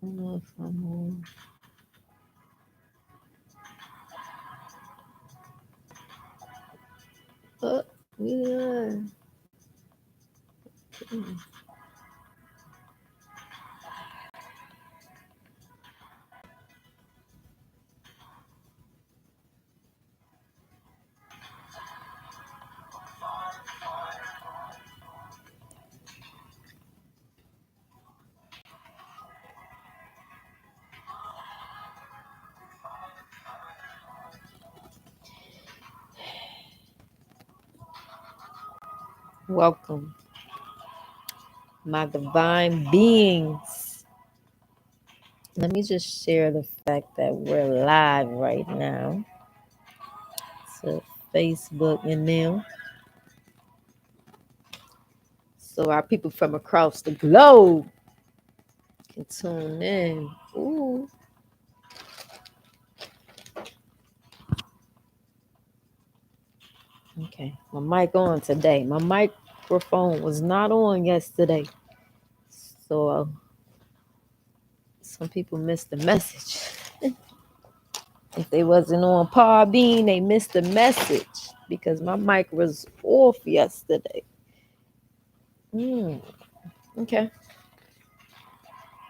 don't know if I'm on. Oh, yeah. Welcome, my divine beings. Let me just share the fact that we're live right now to Facebook and now. So our people from across the globe can tune in. Ooh. Okay. My mic on today. My microphone was not on yesterday. So some people missed the message. If they wasn't on Podbean, they missed the message because my mic was off yesterday. Okay.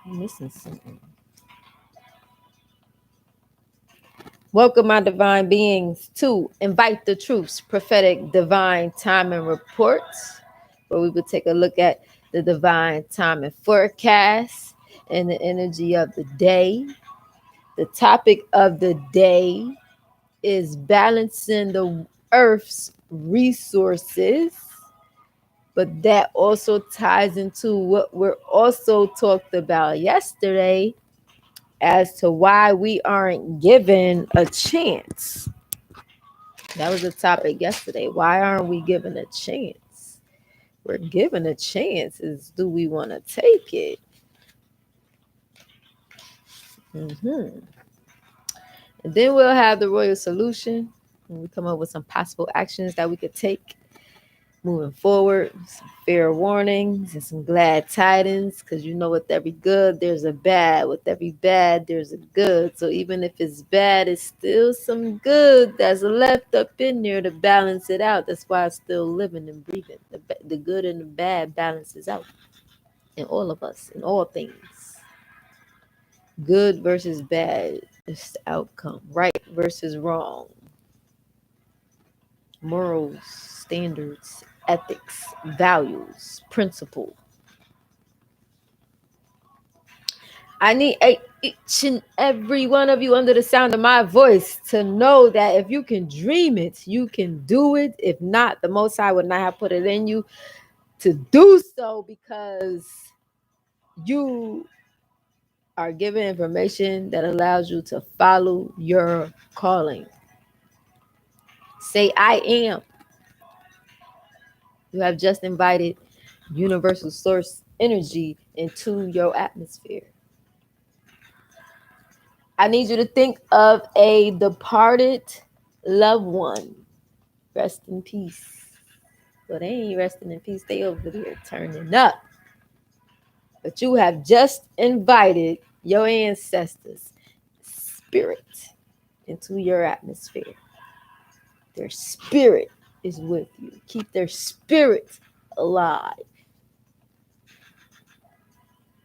I'm missing something. Welcome, my divine beings, to Invite the Truths, Prophetic Divine Timing Reports, where we will take a look at the divine timing forecast and the energy of the day. The topic of the day is balancing the Earth's resources, but that also ties into what we're also talked about yesterday as to why we aren't given a chance. That was the topic yesterday. Why aren't we given a chance? We're given a chance. Is do we want to take it? And then we'll have the royal solution. And we come up with some possible actions that we could take moving forward, some fair warnings and some glad tidings, because you know with every good there's a bad, with every bad there's a good. So even if it's bad, it's still some good that's left up in there to balance it out. That's why it's still living and breathing. The good and the bad balances out in all of us, in all things. Good versus bad is the outcome. Right versus wrong. Morals, standards, ethics, values, principle. I need each and every one of you under the sound of my voice to know that if you can dream it, you can do it. If not, the Most High would not have put it in you to do so, because you are given information that allows you to follow your calling. Say, I am. You have just invited universal source energy into your atmosphere. I need you to think of a departed loved one. Rest in peace. But they ain't resting in peace. They over there turning up. But you have just invited your ancestors' spirit into your atmosphere. Their spirit is with you. Keep their spirit alive.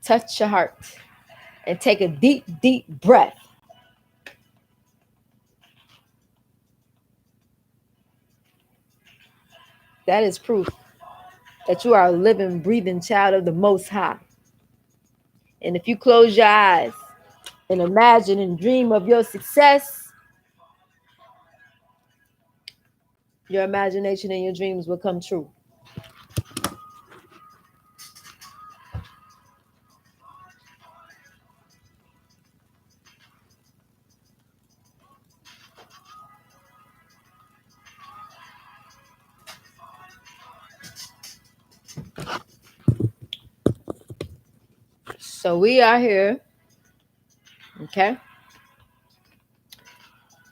Touch your heart and take a deep, deep breath. That is proof that you are a living, breathing child of the Most High. And if you close your eyes and imagine and dream of your success, your imagination and your dreams will come true. So we are here. Okay.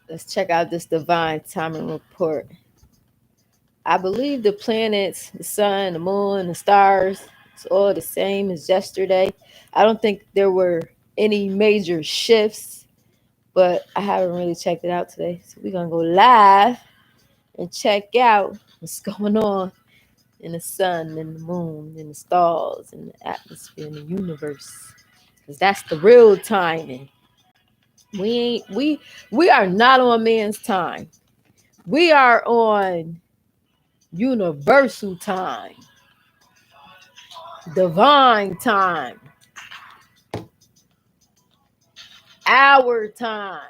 Let's check out this divine timing report. I believe the planets, the sun, the moon, the stars, it's all the same as yesterday. I don't think there were any major shifts, but I haven't really checked it out today. So we're gonna go live and check out what's going on in the sun and the moon and the stars and the atmosphere and the universe. Because that's the real timing. We are not on man's time. We are on universal time, divine time, our time.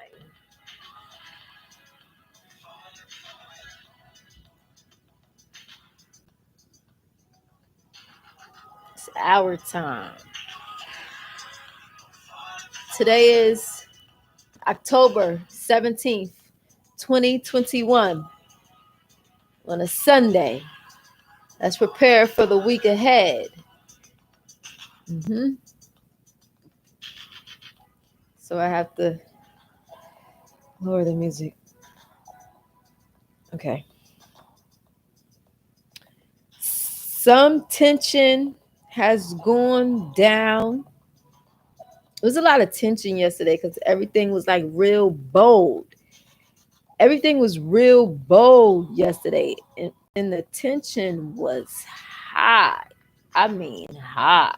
It's our time. Today is October 17th, 2021, on a Sunday. Let's prepare for the week ahead. So I have to lower the music. Okay. Some tension has gone down. There was a lot of tension yesterday because everything was like real bold. Everything was real bold yesterday. And the tension was high. I mean, high.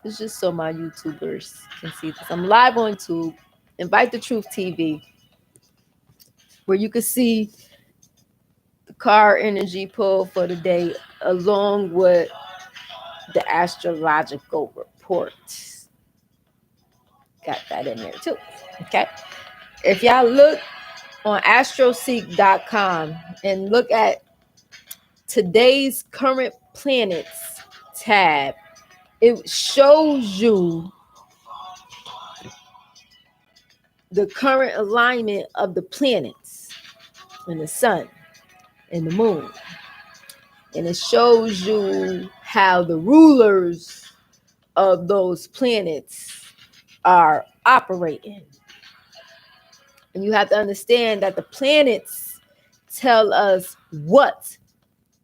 It's just so my YouTubers can see this. I'm live on YouTube. Invite the Truth TV, where you can see the car energy pull for the day along with the astrological reports. Got that in there too. Okay. If y'all look on astroseek.com and look at today's current planets tab, it shows you the current alignment of the planets and the sun and the moon. And it shows you how the rulers of those planets are operating. And you have to understand that the planets tell us what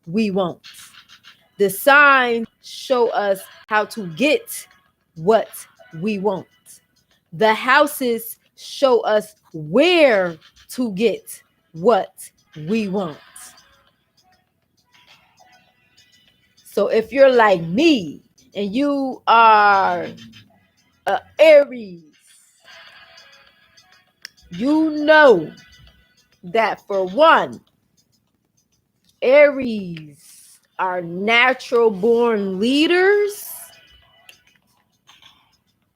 we want. The signs show us how to get what we want. The houses show us where to get what we want. So if you're like me and you are a Aries, you know that for one, Aries are natural born leaders.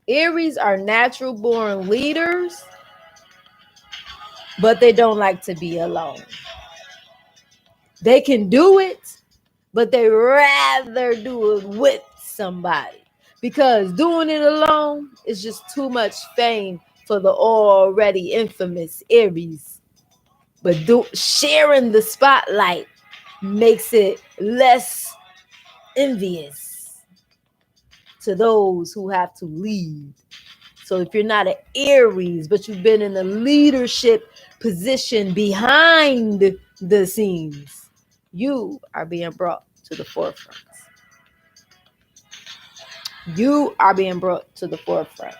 Aries are natural born leaders, but they don't like to be alone. They can do it, but they rather do it with somebody, because doing it alone is just too much fame for the already infamous Aries. But sharing the spotlight makes it less envious to those who have to lead. So if you're not an Aries, but you've been in a leadership position behind the scenes, you are being brought to the forefront. You are being brought to the forefront.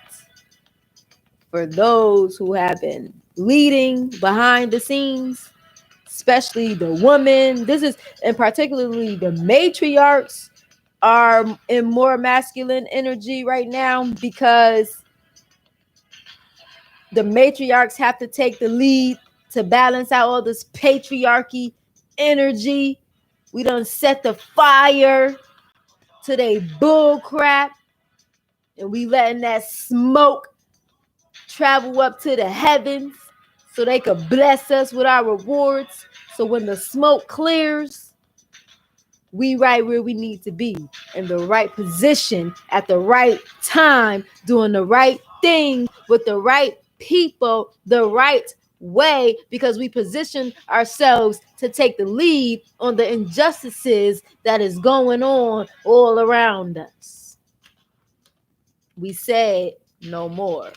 For those who have been leading behind the scenes, especially the women, and particularly the matriarchs are in more masculine energy right now, because the matriarchs have to take the lead to balance out all this patriarchy energy. We done set the fire to they bull crap, and we letting that smoke travel up to the heavens so they could bless us with our rewards. So when the smoke clears, we right where we need to be, in the right position at the right time, doing the right thing with the right people the right way, because we position ourselves to take the lead on the injustices that is going on all around us. We said no more,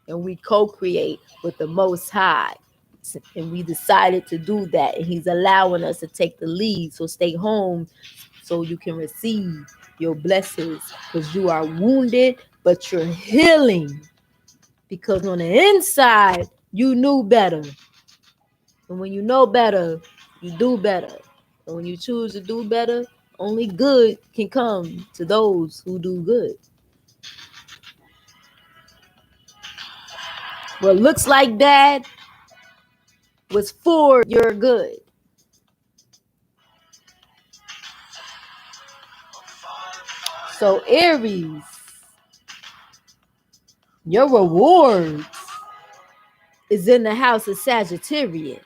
and we co-create with the Most High. And we decided to do that, and he's allowing us to take the lead. So stay home so you can receive your blessings, because you are wounded but you're healing because on the inside, you knew better. And when you know better, you do better. And when you choose to do better, only good can come to those who do good. What looks like bad was for your good. So Aries, your reward is in the house of Sagittarius.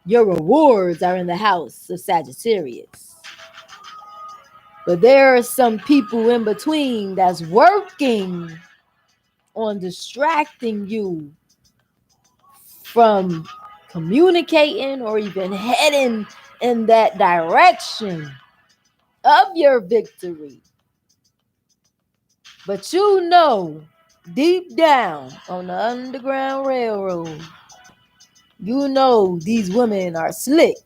Your rewards are in the house of Sagittarius. But there are some people in between that's working on distracting you from communicating or even heading in that direction of your victory. But you know, deep down on the Underground Railroad, you know these women are slick.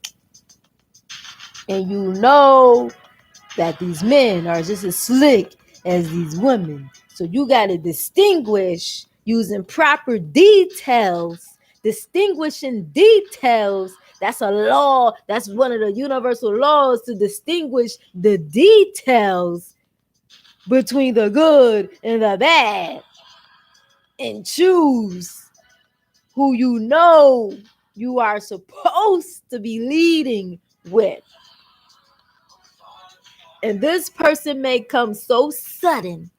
And you know that these men are just as slick as these women. So you got to distinguish using proper details. Distinguishing details, that's a law. That's one of the universal laws, to distinguish the details between the good and the bad, and choose who you know you are supposed to be leading with. And this person may come so sudden,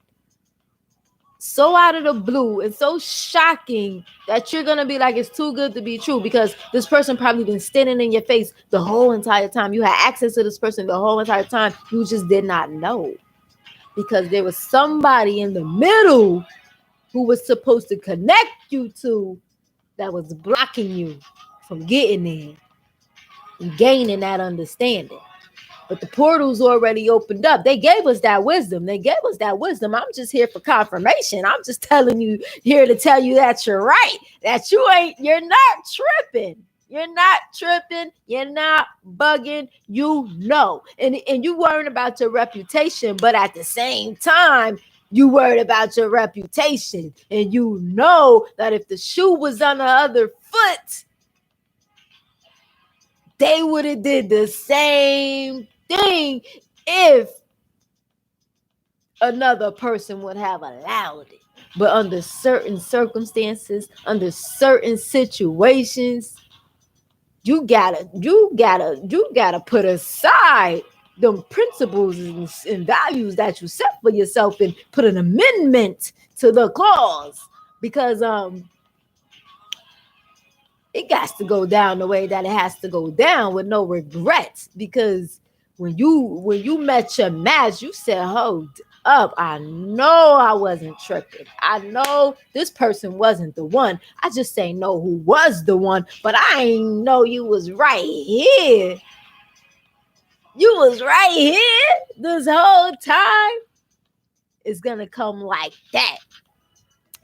so out of the blue, and so shocking that you're gonna be like, it's too good to be true, because this person probably been standing in your face the whole entire time. You had access to this person the whole entire time. You just did not know, because there was somebody in the middle who was supposed to connect you to that was blocking you from getting there and gaining that understanding. But the portal's already opened up. They gave us that wisdom. I'm just here for confirmation. I'm just telling you, here to tell you that you're right, that you're not tripping. You're not tripping. You're not bugging. You know. And you worrying about your reputation, but at the same time, you worried about your reputation. And you know that if the shoe was on the other foot, they would have did the same thing if another person would have allowed it. But under certain circumstances, under certain situations, you gotta put aside them principles and values that you set for yourself and put an amendment to the cause, because it got to go down the way that it has to go down with no regrets. Because when you met your match, you said, hold up, I know I wasn't tripping. I know this person wasn't the one. I just ain't know who was the one, but I ain't know you was right here. You was right here this whole time. It's gonna come like that.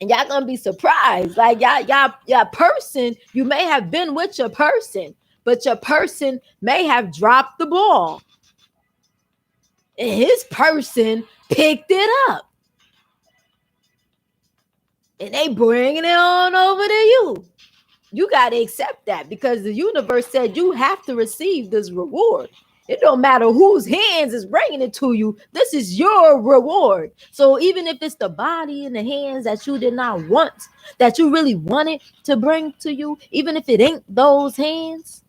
And y'all gonna be surprised. Like y'all person, you may have been with your person, but your person may have dropped the ball. And his person picked it up. And they bringing it on over to you. You got to accept that, because the universe said you have to receive this reward. It don't matter whose hands is bringing it to you. This is your reward. So even if it's the body and the hands that you did not want, that you really wanted to bring to you, even if it ain't those hands,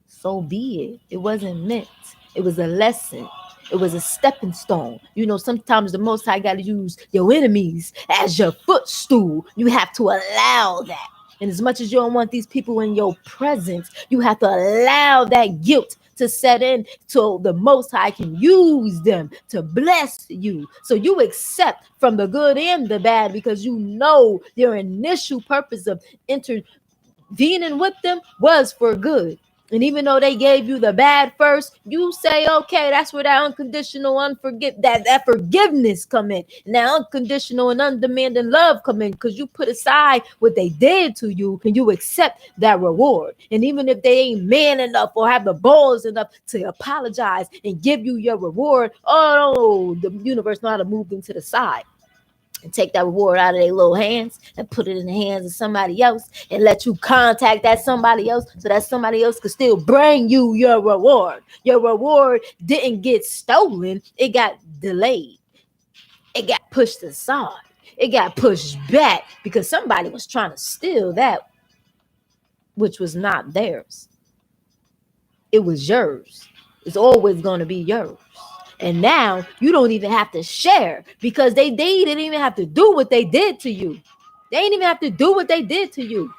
so be it. It wasn't meant. It was a lesson. It was a stepping stone. You know, sometimes the Most High got to use your enemies as your footstool. You have to allow that. And as much as you don't want these people in your presence, you have to allow that guilt to set in so the Most High can use them to bless you. So you accept from the good and the bad, because you know your initial purpose of intervening with them was for good. And even though they gave you the bad first, you say, okay, that's where that unconditional, that forgiveness come in. And that unconditional and undemanding love come in, because you put aside what they did to you and you accept that reward. And even if they ain't man enough or have the balls enough to apologize and give you your reward, oh, the universe know how to move them to the side and take that reward out of their little hands and put it in the hands of somebody else and let you contact that somebody else so that somebody else could still bring you your reward. Your reward didn't get stolen. It got delayed. It got pushed aside. It got pushed back because somebody was trying to steal that which was not theirs. It was yours. It's always going to be yours. And now you don't even have to share because they didn't even have to do what they did to you. They didn't even have to do what they did to you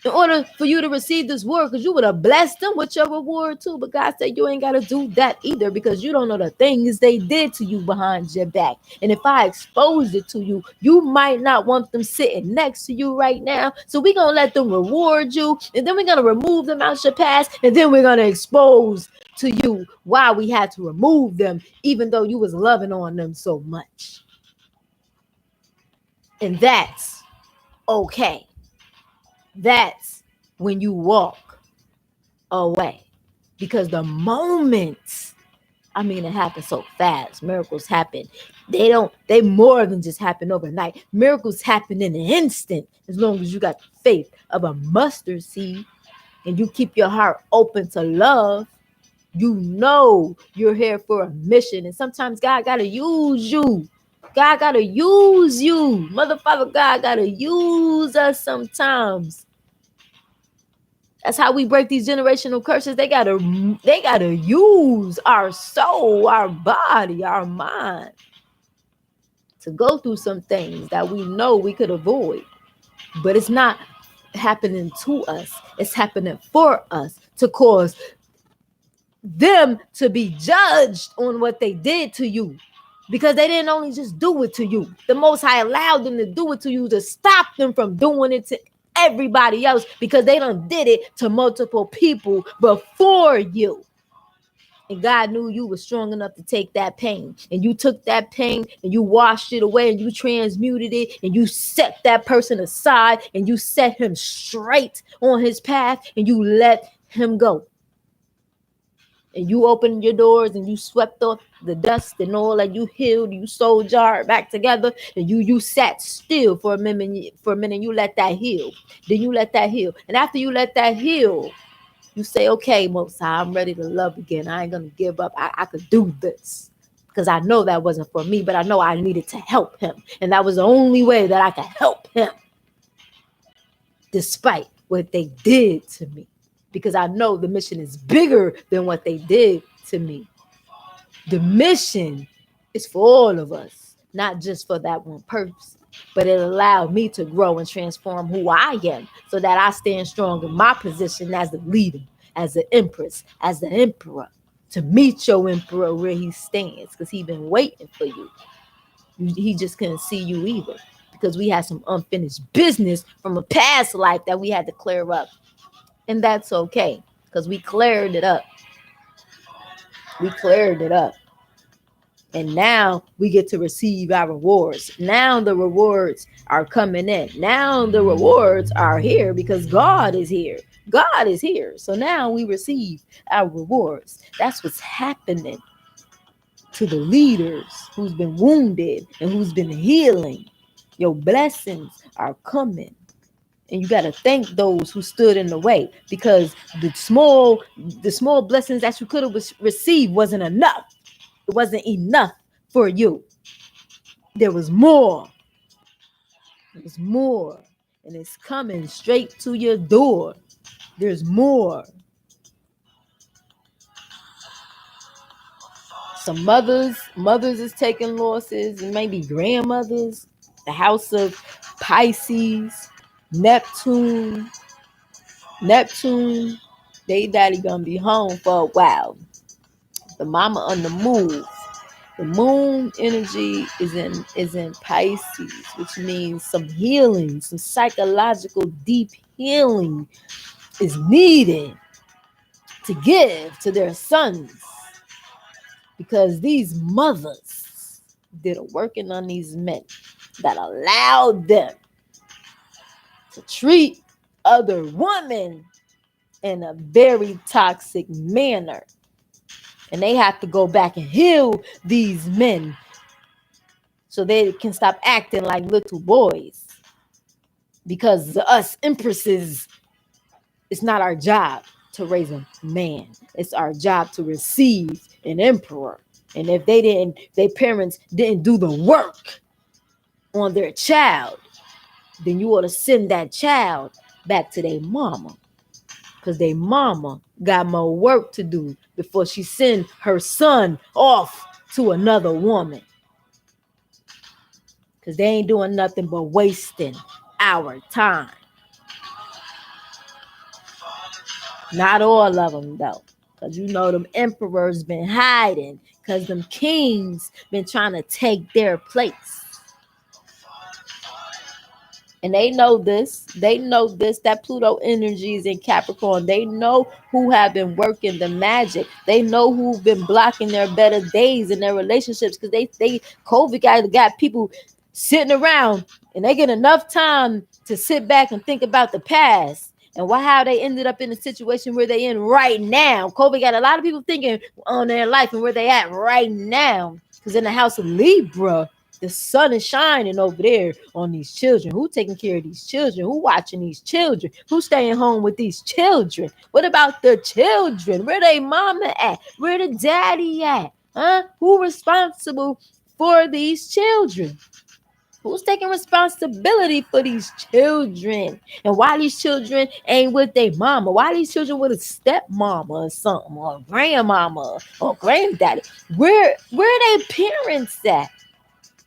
in order for you to receive this word, because you would have blessed them with your reward too. But God said you ain't got to do that either, because you don't know the things they did to you behind your back. And if I exposed it to you, you might not want them sitting next to you right now. So we're going to let them reward you, and then we're going to remove them out your past, and then we're going to expose to you why we had to remove them, even though you was loving on them so much. And that's okay. That's when you walk away, because the moments, it happens so fast. Miracles happen. They more than just happen overnight. Miracles happen in an instant, as long as you got the faith of a mustard seed and you keep your heart open to love. You know you're here for a mission, and sometimes God got to use you. God got to use you. Motherfucker, God got to use us sometimes. That's how we break these generational curses. They gotta use our soul, our body, our mind to go through some things that we know we could avoid. But it's not happening to us. It's happening for us to cause them to be judged on what they did to you. Because they didn't only just do it to you. The Most High allowed them to do it to you to stop them from doing it to everybody else, because they done did it to multiple people before you. And God knew you were strong enough to take that pain. And you took that pain and you washed it away and you transmuted it and you set that person aside and you set him straight on his path and you let him go. And you opened your doors and you swept off the dust and all that, you healed, you soul jarred back together, and you sat still for a minute, you let that heal. Then you let that heal. And after you let that heal, you say, okay, Most High, I'm ready to love again. I ain't gonna give up. I could do this. Because I know that wasn't for me, but I know I needed to help him. And that was the only way that I could help him, despite what they did to me. Because I know the mission is bigger than what they did to me. The mission is for all of us, not just for that one person. But it allowed me to grow and transform who I am, so that I stand strong in my position as the leader, as the empress, as the emperor, to meet your emperor where he stands, because he's been waiting for you. He just couldn't see you either, because we had some unfinished business from a past life that we had to clear up. And that's okay, because we cleared it up. We cleared it up. And now we get to receive our rewards. Now the rewards are coming in. Now the rewards are here because God is here. God is here. So now we receive our rewards. That's what's happening to the leaders who's been wounded and who's been healing. Your blessings are coming. And you got to thank those who stood in the way, because the small blessings that you could have received wasn't enough. It wasn't enough for you. There was more. There was more. And it's coming straight to your door. There's more. Some mothers is taking losses, and maybe grandmothers. The house of Pisces, Neptune, they daddy gonna be home for a while. The mama on the move. The moon energy is in Pisces, which means some healing, some psychological deep healing is needed to give to their sons, because these mothers that are working on these men that allowed them to treat other women in a very toxic manner. And they have to go back and heal these men so they can stop acting like little boys. Because us empresses, it's not our job to raise a man. It's our job to receive an emperor. And if their parents didn't do the work on their child, then you ought to send that child back to their mama. Because their mama got more work to do before she send her son off to another woman. Because they ain't doing nothing but wasting our time. Not all of them, though. Because you know them emperors been hiding. Because them kings been trying to take their place. And they know this. They know this, that Pluto energy is in Capricorn. They know who have been working the magic. They know who've been blocking their better days in their relationships. Because they COVID got people sitting around and they get enough time to sit back and think about the past and how they ended up in the situation where they in right now. COVID got a lot of people thinking on their life and where they at right now. Because in the house of Libra, the sun is shining over there on these children. Who taking care of these children? Who watching these children? Who staying home with these children? What about the children? Where they mama at? Where the daddy at? Who responsible for these children? Who's taking responsibility for these children? And why these children ain't with their mama? Why these children with a stepmama or something, or grandmama or granddaddy? Where they parents at?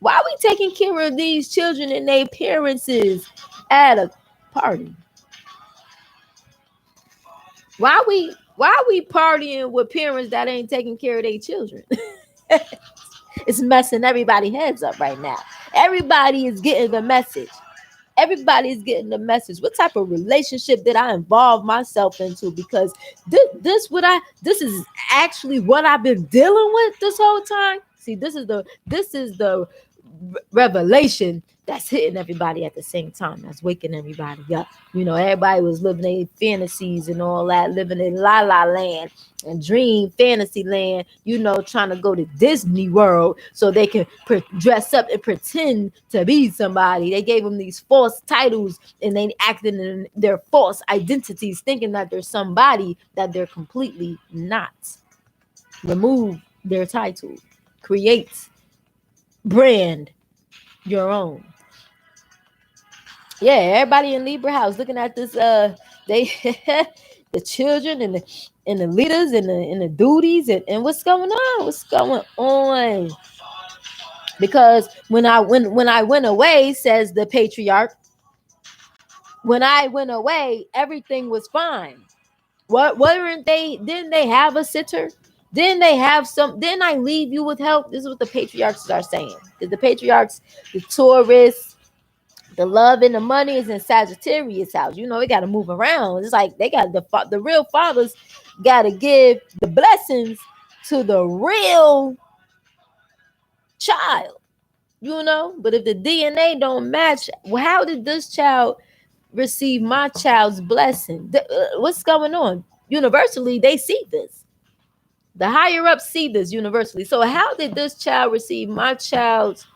Why are we taking care of these children and their parents is at a party? Why we partying with parents that ain't taking care of their children? It's messing everybody's heads up right now. Everybody is getting the message. Everybody's getting the message. What type of relationship did I involve myself into? Because this is actually what I've been dealing with this whole time. See, this is the revelation that's hitting everybody at the same time. That's waking everybody up. You know, everybody was living their fantasies and all that, living in la la land and dream fantasy land, you know, trying to go to Disney World so they can dress up and pretend to be somebody. They gave them these false titles and they acted in their false identities, thinking that they're somebody that they're completely not. Remove their title. Create, brand your own. Yeah, everybody in Libra house looking at this. They the children and the leaders and the duties and what's going on? What's going on? Because when I went away, says the patriarch, when I went away, everything was fine. What weren't they? Didn't they have a sitter? Didn't they have some? Didn't I leave you with help? This is what the patriarchs are saying. The patriarchs, the Taurus, the love and the money is in Sagittarius house. You know, they got to move around. It's like they got the real fathers got to give the blessings to the real child, you know. But if the DNA don't match, well, how did this child receive my child's blessing? What's going on? Universally, they see this. The higher ups see this universally. So how did this child receive my child's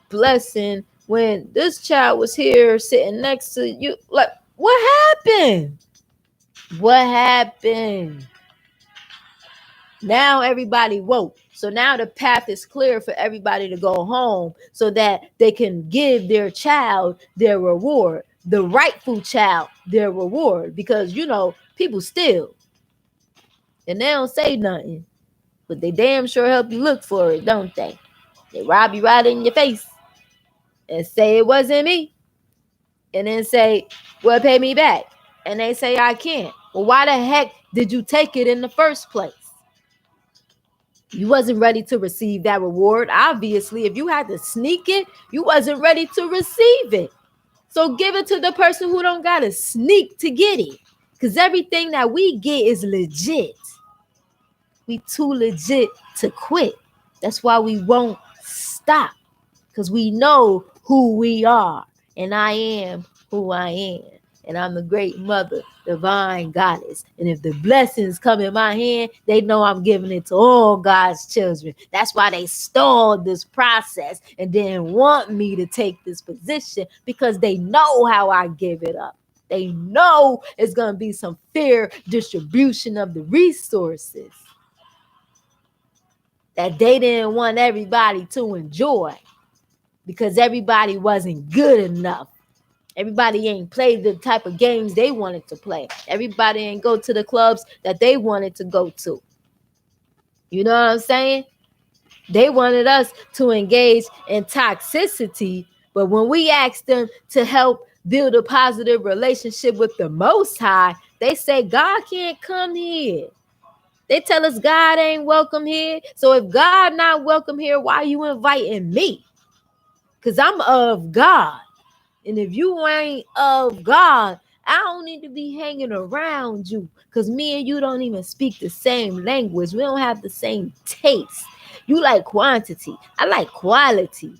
blessing when this child was here sitting next to you? Like, what happened? What happened? Now everybody woke. So now the path is clear for everybody to go home so that they can give their child their reward, the rightful child their reward. Because, you know, people steal and they don't say nothing, but they damn sure help you look for it, don't they? They rob you right in your face and say it wasn't me. And then say, well, pay me back. And they say, I can't. Well, why the heck did you take it in the first place? You wasn't ready to receive that reward. Obviously, if you had to sneak it, you wasn't ready to receive it. So give it to the person who don't got to sneak to get it. Because everything that we get is legit. We too legit to quit. That's why we won't stop. Because we know who we are. And I am who I am. And I'm the great mother, divine goddess. And if the blessings come in my hand, they know I'm giving it to all God's children. That's why they stalled this process and didn't want me to take this position, because they know how I give it up. They know it's going to be some fair distribution of the resources that they didn't want everybody to enjoy, because everybody wasn't good enough. Everybody ain't played the type of games they wanted to play. Everybody ain't go to the clubs that they wanted to go to. You know what I'm saying? They wanted us to engage in toxicity, but when we asked them to help build a positive relationship with the Most High, they say God can't come here. They tell us God ain't welcome here. So if God not welcome here, why are you inviting me? Because I'm of God. And if you ain't of God, I don't need to be hanging around you, because me and you don't even speak the same language. We don't have the same taste. You like quantity. I like quality.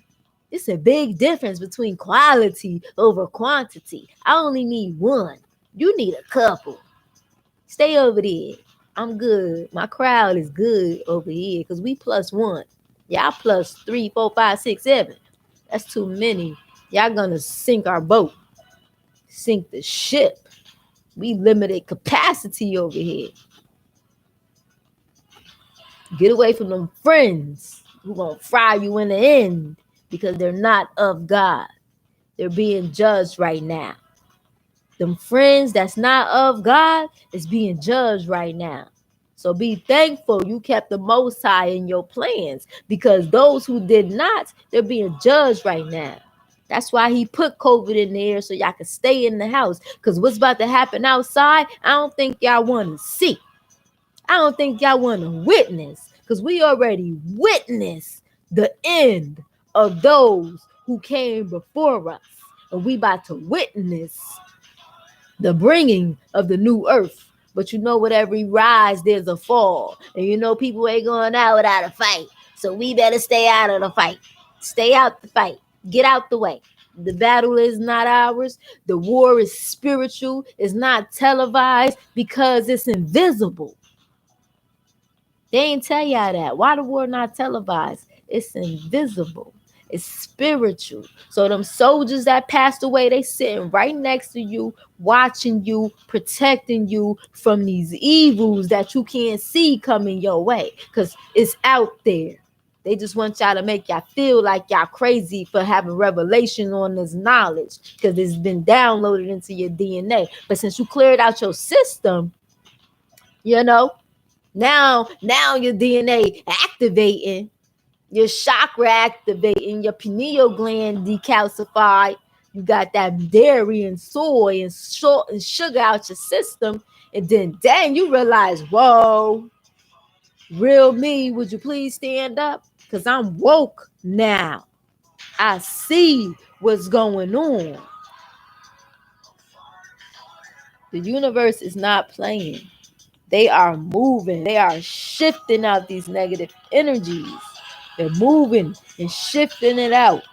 It's a big difference between quality over quantity. I only need one. You need a couple. Stay over there. I'm good. My crowd is good over here, because we +1. Y'all +3, 4, 5, 6, 7. That's too many. Y'all gonna sink our boat. Sink the ship. We limited capacity over here. Get away from them friends who gonna fry you in the end, because they're not of God. They're being judged right now. Them friends that's not of God is being judged right now. So be thankful you kept the Most High in your plans, because those who did not, they're being judged right now. That's why he put COVID in the air, so y'all can stay in the house. Because what's about to happen outside, I don't think y'all want to see. I don't think y'all want to witness, because we already witnessed the end of those who came before us. And we about to witness the bringing of the new earth. But you know, with every rise, there's a fall. And you know, people ain't going out without a fight. So we better stay out of the fight. Stay out the fight. Get out the way. The battle is not ours. The war is spiritual. It's not televised, because it's invisible. They ain't tell y'all that. Why the war not televised? It's invisible. It's spiritual. So them soldiers that passed away, they sitting right next to you, watching you, protecting you from these evils that you can't see coming your way, because it's out there. They just want y'all to make y'all feel like y'all crazy for having revelation on this knowledge, because it's been downloaded into your DNA. But since you cleared out your system, you know, now your DNA activating, your chakra activating, your pineal gland decalcified. You got that dairy and soy and salt and sugar out your system. And then dang, you realize, whoa, real me, would you please stand up? Because I'm woke now. I see what's going on. The universe is not playing. They are moving. They are shifting out these negative energies. They're moving and shifting it out.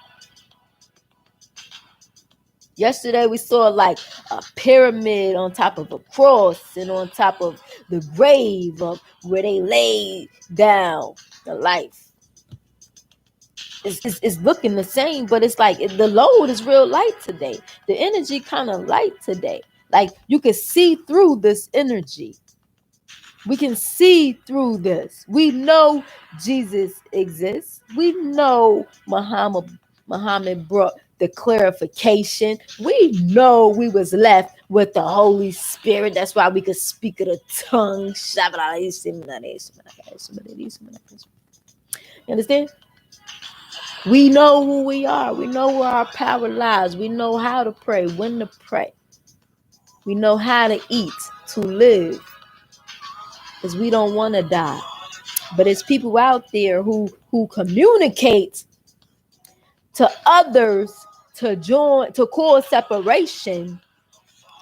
Yesterday we saw like a pyramid on top of a cross and on top of the grave of where they laid down the life. It's looking the same, but it's like the load is real light today. The energy kind of light today. Like you can see through this energy. We can see through this. We know Jesus exists. We know Muhammad brought the clarification. We know we was left with the Holy Spirit. That's why we could speak of the tongue. You understand? We know who we are. We know where our power lies. We know how to pray, when to pray. We know how to eat, to live. Because we don't want to die. But it's people out there who communicate to others to join, to cause separation,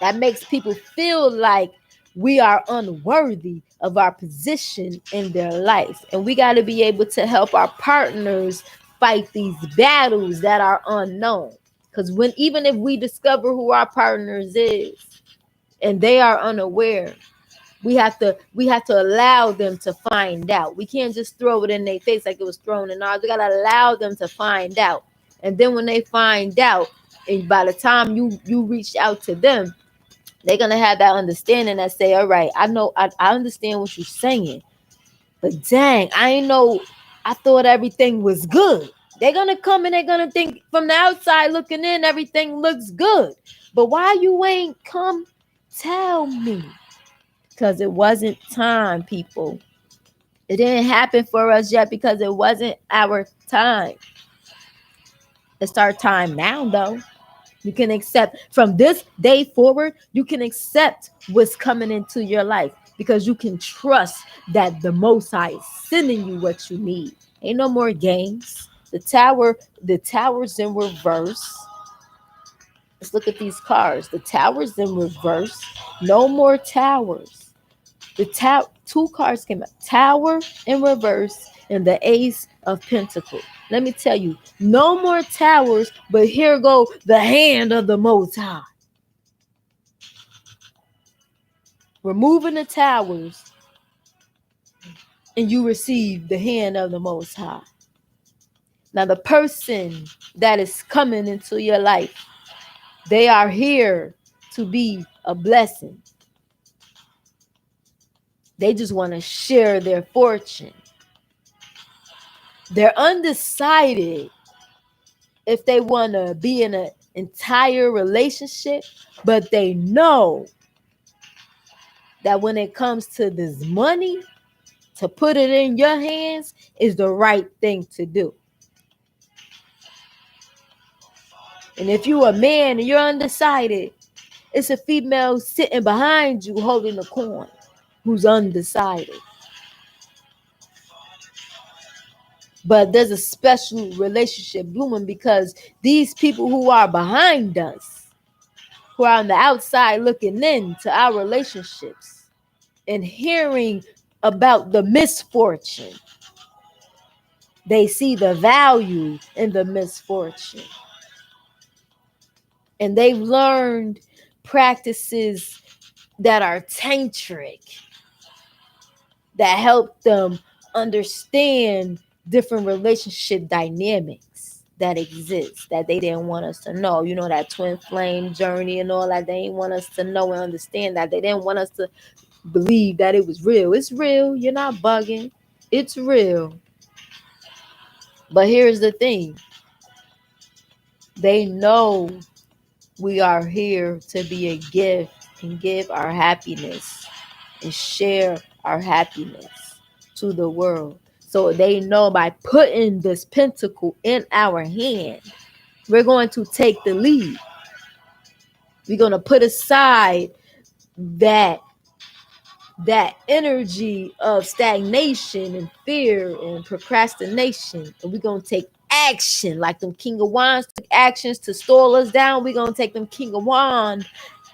That makes people feel like we are unworthy of our position in their life. And we got to be able to help our partners fight these battles that are unknown. Because when even if we discover who our partners is and they are unaware, we have to allow them to find out. We can't just throw it in their face like it was thrown in ours. We gotta allow them to find out. And then when they find out, and by the time you reach out to them, they're gonna have that understanding that say, all right, I know I understand what you're saying, but dang, I ain't know, I thought everything was good. They're gonna come and they're gonna think from the outside looking in, everything looks good. But why you ain't come tell me? Because it wasn't time, people. It didn't happen for us yet because it wasn't our time. It's our time now, though. You can accept from this day forward, you can accept what's coming into your life because you can trust that the Most High is sending you what you need. Ain't no more games. The tower's in reverse. Let's look at these cars. The tower's in reverse. No more towers. The two cards came out, Tower in reverse and the Ace of Pentacles. Let me tell you, no more towers, but here go the hand of the Most High. Removing the towers and you receive the hand of the Most High. Now the person that is coming into your life, they are here to be a blessing. They just want to share their fortune. They're undecided if they want to be in an entire relationship, but they know that when it comes to this money, to put it in your hands is the right thing to do. And if you're a man and you're undecided, it's a female sitting behind you holding a coin who's undecided. But there's a special relationship blooming because these people who are behind us, who are on the outside looking in to our relationships and hearing about the misfortune, they see the value in the misfortune. And they've learned practices that are tantric, that help them understand different relationship dynamics that exist that they didn't want us to know. You know, that twin flame journey and all that. They didn't want us to know and understand that. They didn't want us to believe that it was real. It's real. You're not bugging. It's real. But here's the thing. They know we are here to be a gift and give our happiness and share our happiness to the world. So they know by putting this pentacle in our hand, we're going to take the lead. We're going to put aside that energy of stagnation and fear and procrastination, and we're going to take action like them King of Wands took actions to stall us down. We're going to take them King of Wands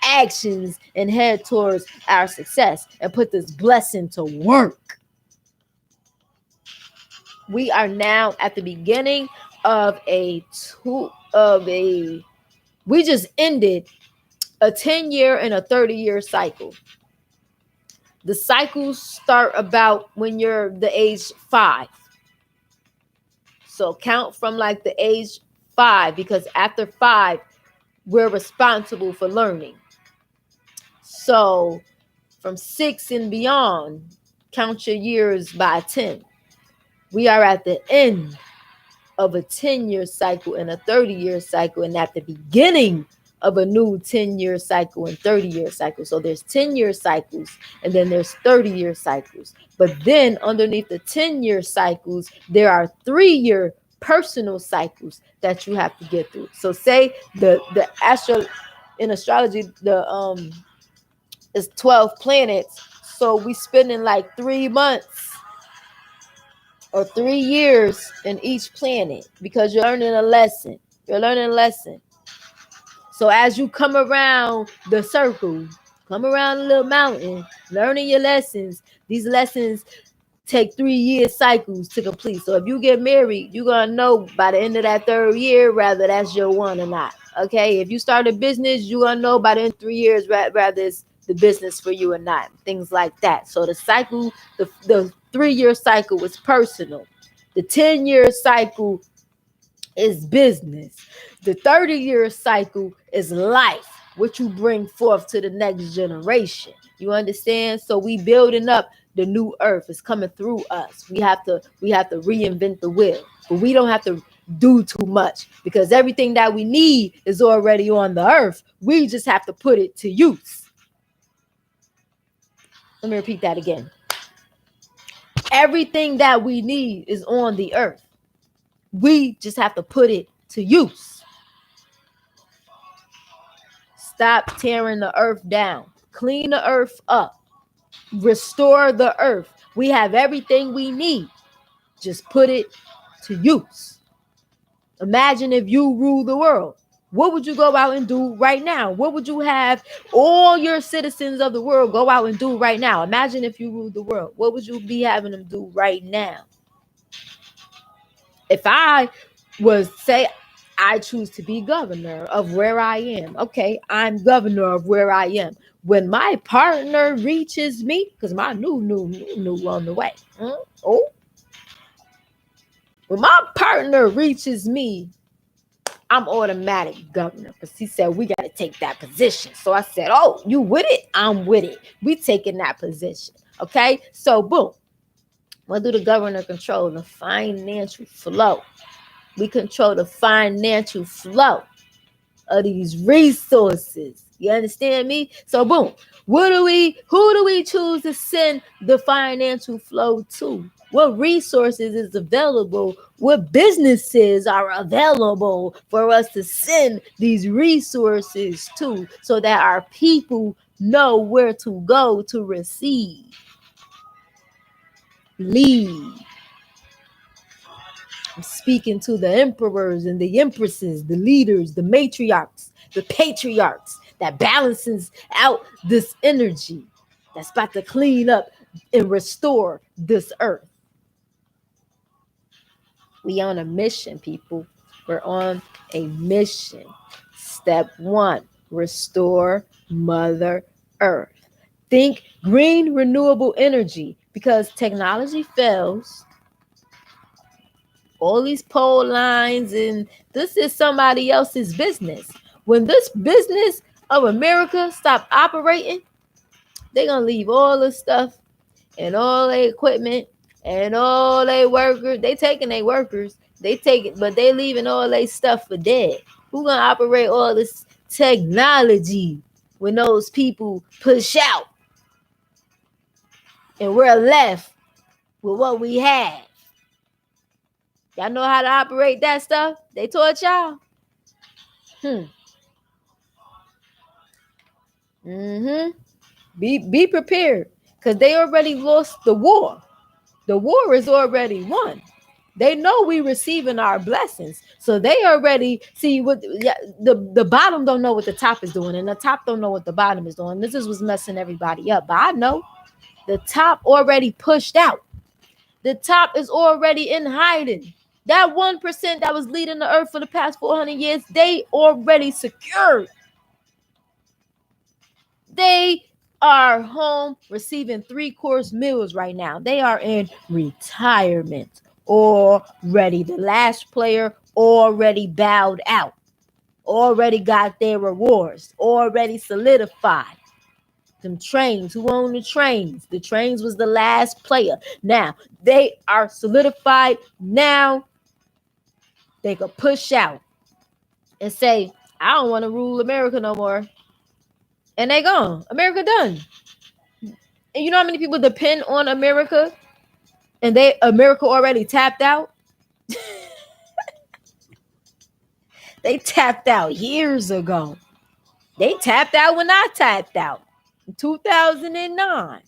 actions and head towards our success and put this blessing to work. We are now at the beginning of we just ended a 10-year and a 30-year cycle. The cycles start about when you're the age 5. So count from like the age 5, because after 5, we're responsible for learning. So from 6 and beyond, count your years by 10. We are at the end of a 10-year cycle and a 30-year cycle, and at the beginning of a new 10-year cycle and 30-year cycle. So there's 10-year cycles and then there's 30-year cycles. But then underneath the 10-year cycles, there are 3-year personal cycles that you have to get through. So say the in astrology, is 12 planets. So we spending like 3 months or 3 years in each planet because you're learning a lesson. So as you come around the circle, come around the little mountain, learning your lessons, these lessons take 3-year cycles to complete. So if you get married, you're going to know by the end of that 3rd year whether that's your one or not. Okay. If you start a business, you're going to know by the end of 3 years whether it's the business for you or not. Things like that. So the cycle, the 3-year cycle is personal. The 10-year cycle is business. The 30-year cycle is life, what you bring forth to the next generation. You understand? So we building up the new earth. It's coming through us. We have to reinvent the wheel. But we don't have to do too much because everything that we need is already on the earth. We just have to put it to use. Let me repeat that again. Everything that we need is on the earth. We just have to put it to use. Stop tearing the earth down. Clean the earth up. Restore the earth. We have everything we need. Just put it to use. Imagine if you rule the world. What would you go out and do right now? What would you have all your citizens of the world go out and do right now? Imagine if you ruled the world. What would you be having them do right now? If I was, say, I choose to be governor of where I am. Okay, I'm governor of where I am. When my partner reaches me, because my new on the way. Oh, when my partner reaches me, I'm automatic governor because he said we got to take that position. So I said, oh, you with it? I'm with it. We taking that position. Okay, so boom. What do the governor control? The financial flow. We control the financial flow of these resources. You understand me? So boom. Who do we choose to send the financial flow to? What resources is available? What businesses are available for us to send these resources to so that our people know where to go to receive? Lead. I'm speaking to the emperors and the empresses, the leaders, the matriarchs, the patriarchs that balances out this energy that's about to clean up and restore this earth. We on a mission, people. We're on a mission. Step 1, restore Mother Earth. Think green renewable energy because technology fails. All these pole lines, and this is somebody else's business. When this business of America stop operating, they're gonna leave all the stuff and all their equipment and all their workers. They taking their workers, they take it, but they leaving all their stuff for dead. Who gonna operate all this technology when those people push out and we're left with what we had? Y'all know how to operate that stuff? They taught y'all. Be prepared because they already lost the war. The war is already won. They know we receiving our blessings, so they already see what the bottom don't know what the top is doing, and the top don't know what the bottom is doing. This is what's messing everybody up. But I know the top already pushed out. The top is already in hiding. That 1% that was leading the earth for the past 400 years, they already secured. They are home receiving 3-course meals right now. They are in retirement already. The last player already bowed out, already got their rewards, already solidified. Them trains, who owned the trains? The trains was the last player. Now they are solidified. Now they could push out and say, I don't want to rule America no more. And they gone. America done. And you know how many people depend on America? And America already tapped out? They tapped out years ago. They tapped out when I tapped out in 2009.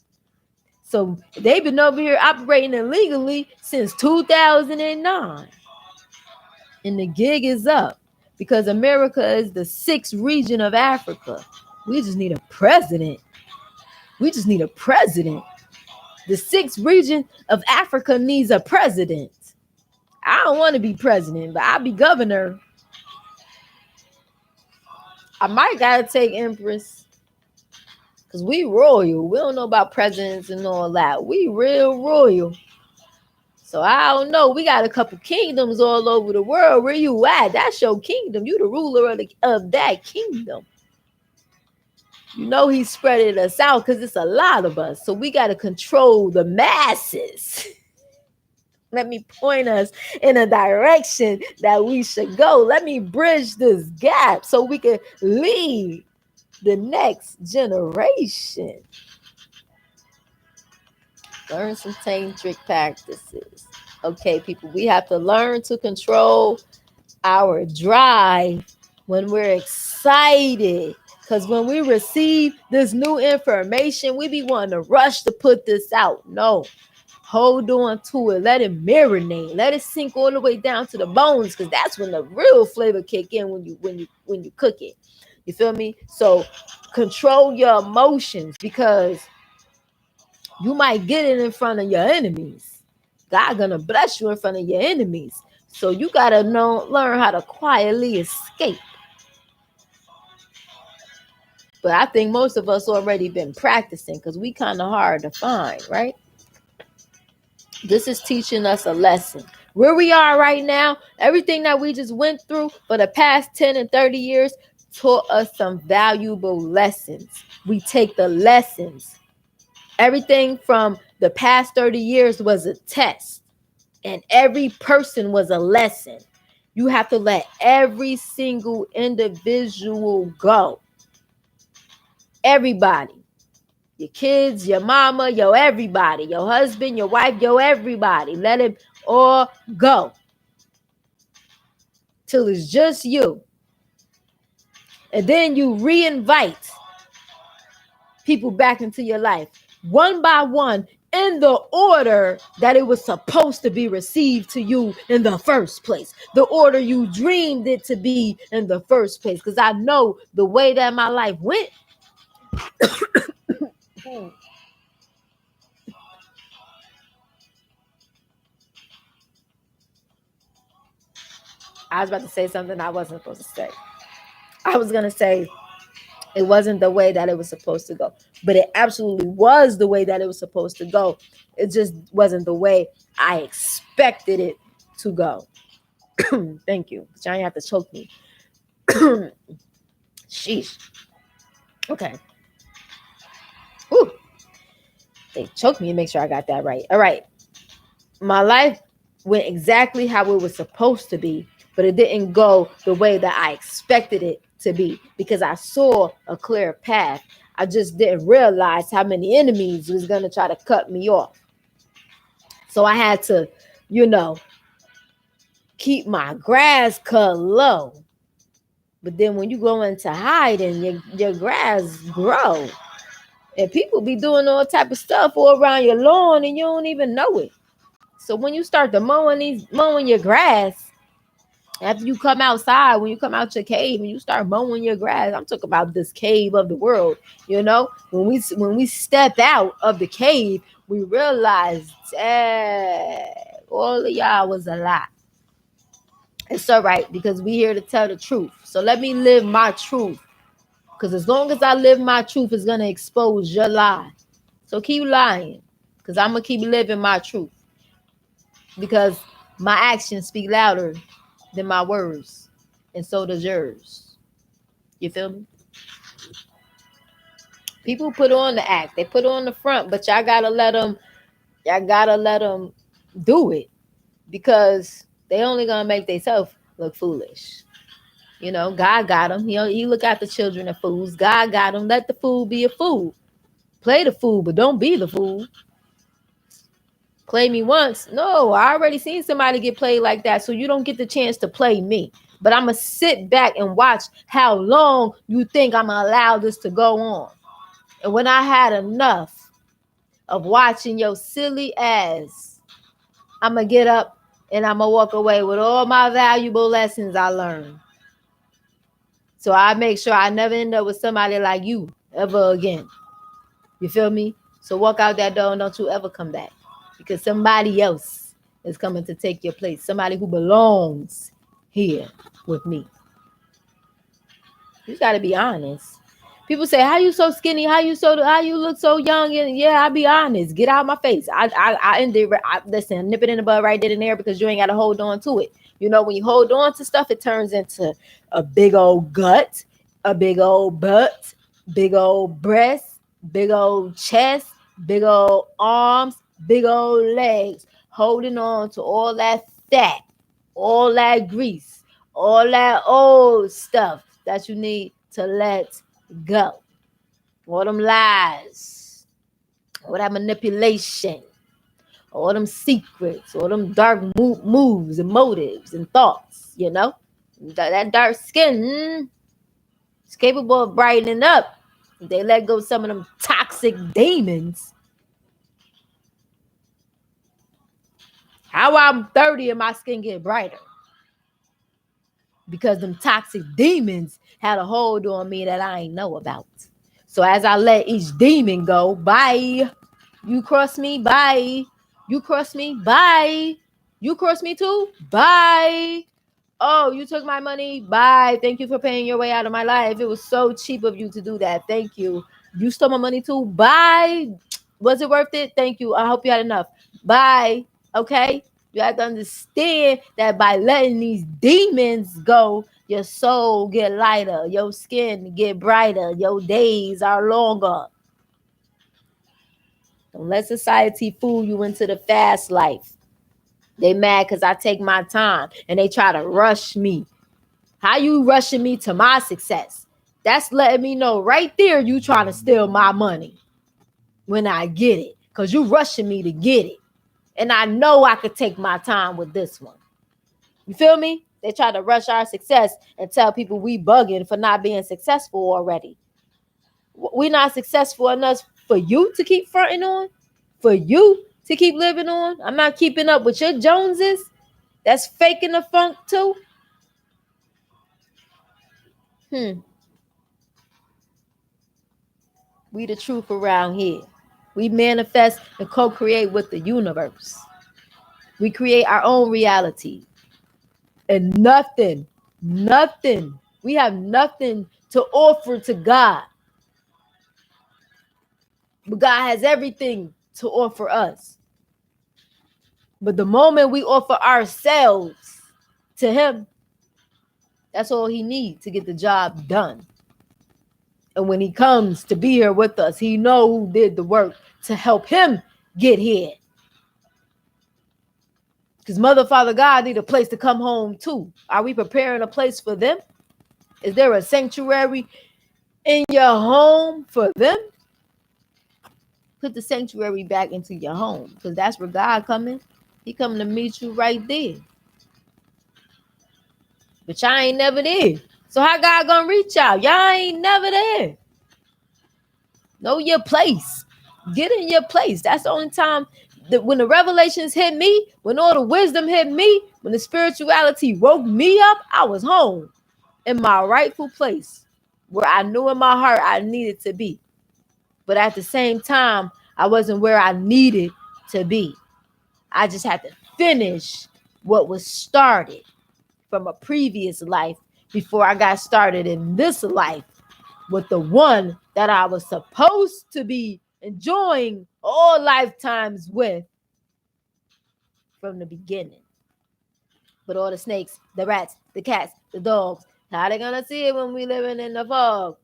So they've been over here operating illegally since 2009. And the gig is up. because America is the 6th region of Africa. We just need a president. We just need a president. The 6th region of Africa needs a president. I don't want to be president, but I'll be governor. I might gotta take Empress, because we royal. We don't know about presidents and all that. We real royal. So I don't know. We got a couple kingdoms all over the world. Where you at? That's your kingdom. You the ruler of that kingdom. You know he spreaded us out because it's a lot of us. So we got to control the masses. Let me point us in a direction that we should go. Let me bridge this gap so we can lead the next generation. Learn some tantric practices. Okay, people, we have to learn to control our drive when we're excited. Because when we receive this new information, we be wanting to rush to put this out. No, hold on to it. Let it marinate. Let it sink all the way down to the bones, because that's when the real flavor kick in when you cook it. You feel me? So control your emotions, because you might get it in front of your enemies. God gonna bless you in front of your enemies. So you gotta learn how to quietly escape. But I think most of us already been practicing, because we kind of hard to find, right? This is teaching us a lesson. Where we are right now, everything that we just went through for the past 10 and 30 years taught us some valuable lessons. We take the lessons. Everything from the past 30 years was a test, and every person was a lesson. You have to let every single individual go. Everybody. Your kids, your mama, everybody. Your husband, your wife, everybody. Let it all go. Till it's just you. And then you re-invite people back into your life, one by one, in the order that it was supposed to be received to you in the first place. The order you dreamed it to be in the first place. Because I know the way that my life went. I was about to say something I wasn't supposed to say. I was going to say it wasn't the way that it was supposed to go. But it absolutely was the way that it was supposed to go. It just wasn't the way I expected it to go. Thank you. Johnny have to choke me. Sheesh. Okay. Ooh. They choked me to make sure I got that right. All right. My life went exactly how it was supposed to be, but it didn't go the way that I expected it to be, because I saw a clear path. I just didn't realize how many enemies was going to try to cut me off. So I had to, keep my grass cut low. But then when you go into hiding, your grass grow. And people be doing all type of stuff all around your lawn and you don't even know it. So when you start to mowing your grass, after you come outside, when you come out your cave and you start mowing your grass, I'm talking about this cave of the world. When we step out of the cave, we realize, all of y'all was a lie. It's all right, because we here to tell the truth. So let me live my truth, because as long as I live my truth, it's going to expose your lie. So keep lying, because I'm going to keep living my truth, because my actions speak louder than my words, and so does yours. You feel me? People put on the act, they put on the front, but y'all gotta let them do it, because they only gonna make themselves look foolish. God got them. He look at the children of fools. God got them. Let the fool be a fool. Play the fool, but don't be the fool. Play me once. No, I already seen somebody get played like that, so you don't get the chance to play me. But I'm going to sit back and watch how long you think I'm going to allow this to go on. And when I had enough of watching your silly ass, I'm going to get up and I'm going to walk away with all my valuable lessons I learned. So I make sure I never end up with somebody like you ever again. You feel me? So walk out that door and don't you ever come back, because somebody else is coming to take your place. Somebody who belongs here with me. You got to be honest. People say, "How you so skinny? How you look so young?" And yeah, I be honest. Get out of my face. I ended. Listen, nip it in the bud right then and there, because you ain't got to hold on to it. You know, when you hold on to stuff, it turns into a big old gut, a big old butt, big old breast, big old chest, big old arms, big old legs. Holding on to all that fat, all that grease, all that old stuff that you need to let go. All them lies, all that manipulation, all them secrets, all them dark moves and motives and thoughts, you know? That dark skin is capable of brightening up. They let go of some of them toxic demons. How I'm 30 and my skin get brighter? Because them toxic demons had a hold on me that I ain't know about. So as I let each demon go, bye. You cross me, bye. You cross me, bye. You cross me too, bye. Oh, you took my money, bye. Thank you for paying your way out of my life. It was so cheap of you to do that. Thank you. You stole my money too, bye. Was it worth it? Thank you. I hope you had enough. Bye. Okay. You have to understand that by letting these demons go, your soul get lighter, your skin get brighter, your days are longer. Don't let society fool you into the fast life. They mad because I take my time and they try to rush me. How you rushing me to my success? That's letting me know right there you trying to steal my money when I get it, because you rushing me to get it. And I know I could take my time with this one. You feel me? They try to rush our success and tell people we bugging for not being successful already. We're not successful enough for you to keep fronting on, for you to keep living on. I'm not keeping up with your Joneses. That's faking the funk too. We the truth around here. We manifest and co-create with the universe. We create our own reality. And nothing, we have nothing to offer to God. But God has everything to offer us. But the moment we offer ourselves to him, that's all he needs to get the job done. And when he comes to be here with us, he know who did the work to help him get here. Because Mother, Father, God need a place to come home to. Are we preparing a place for them? Is there a sanctuary in your home for them? Put the sanctuary back into your home, because that's where God coming. He coming to meet you right there. But y'all ain't never there. So how God gonna reach out? Y'all ain't never there. Know your place. Get in your place. That's the only time that when the revelations hit me, when all the wisdom hit me, when the spirituality woke me up, I was home in my rightful place where I knew in my heart I needed to be. But at the same time, I wasn't where I needed to be. I just had to finish what was started from a previous life before I got started in this life with the one that I was supposed to be enjoying all lifetimes with from the beginning. But all the snakes, the rats, the cats, the dogs, how they gonna see it when we living in the fog?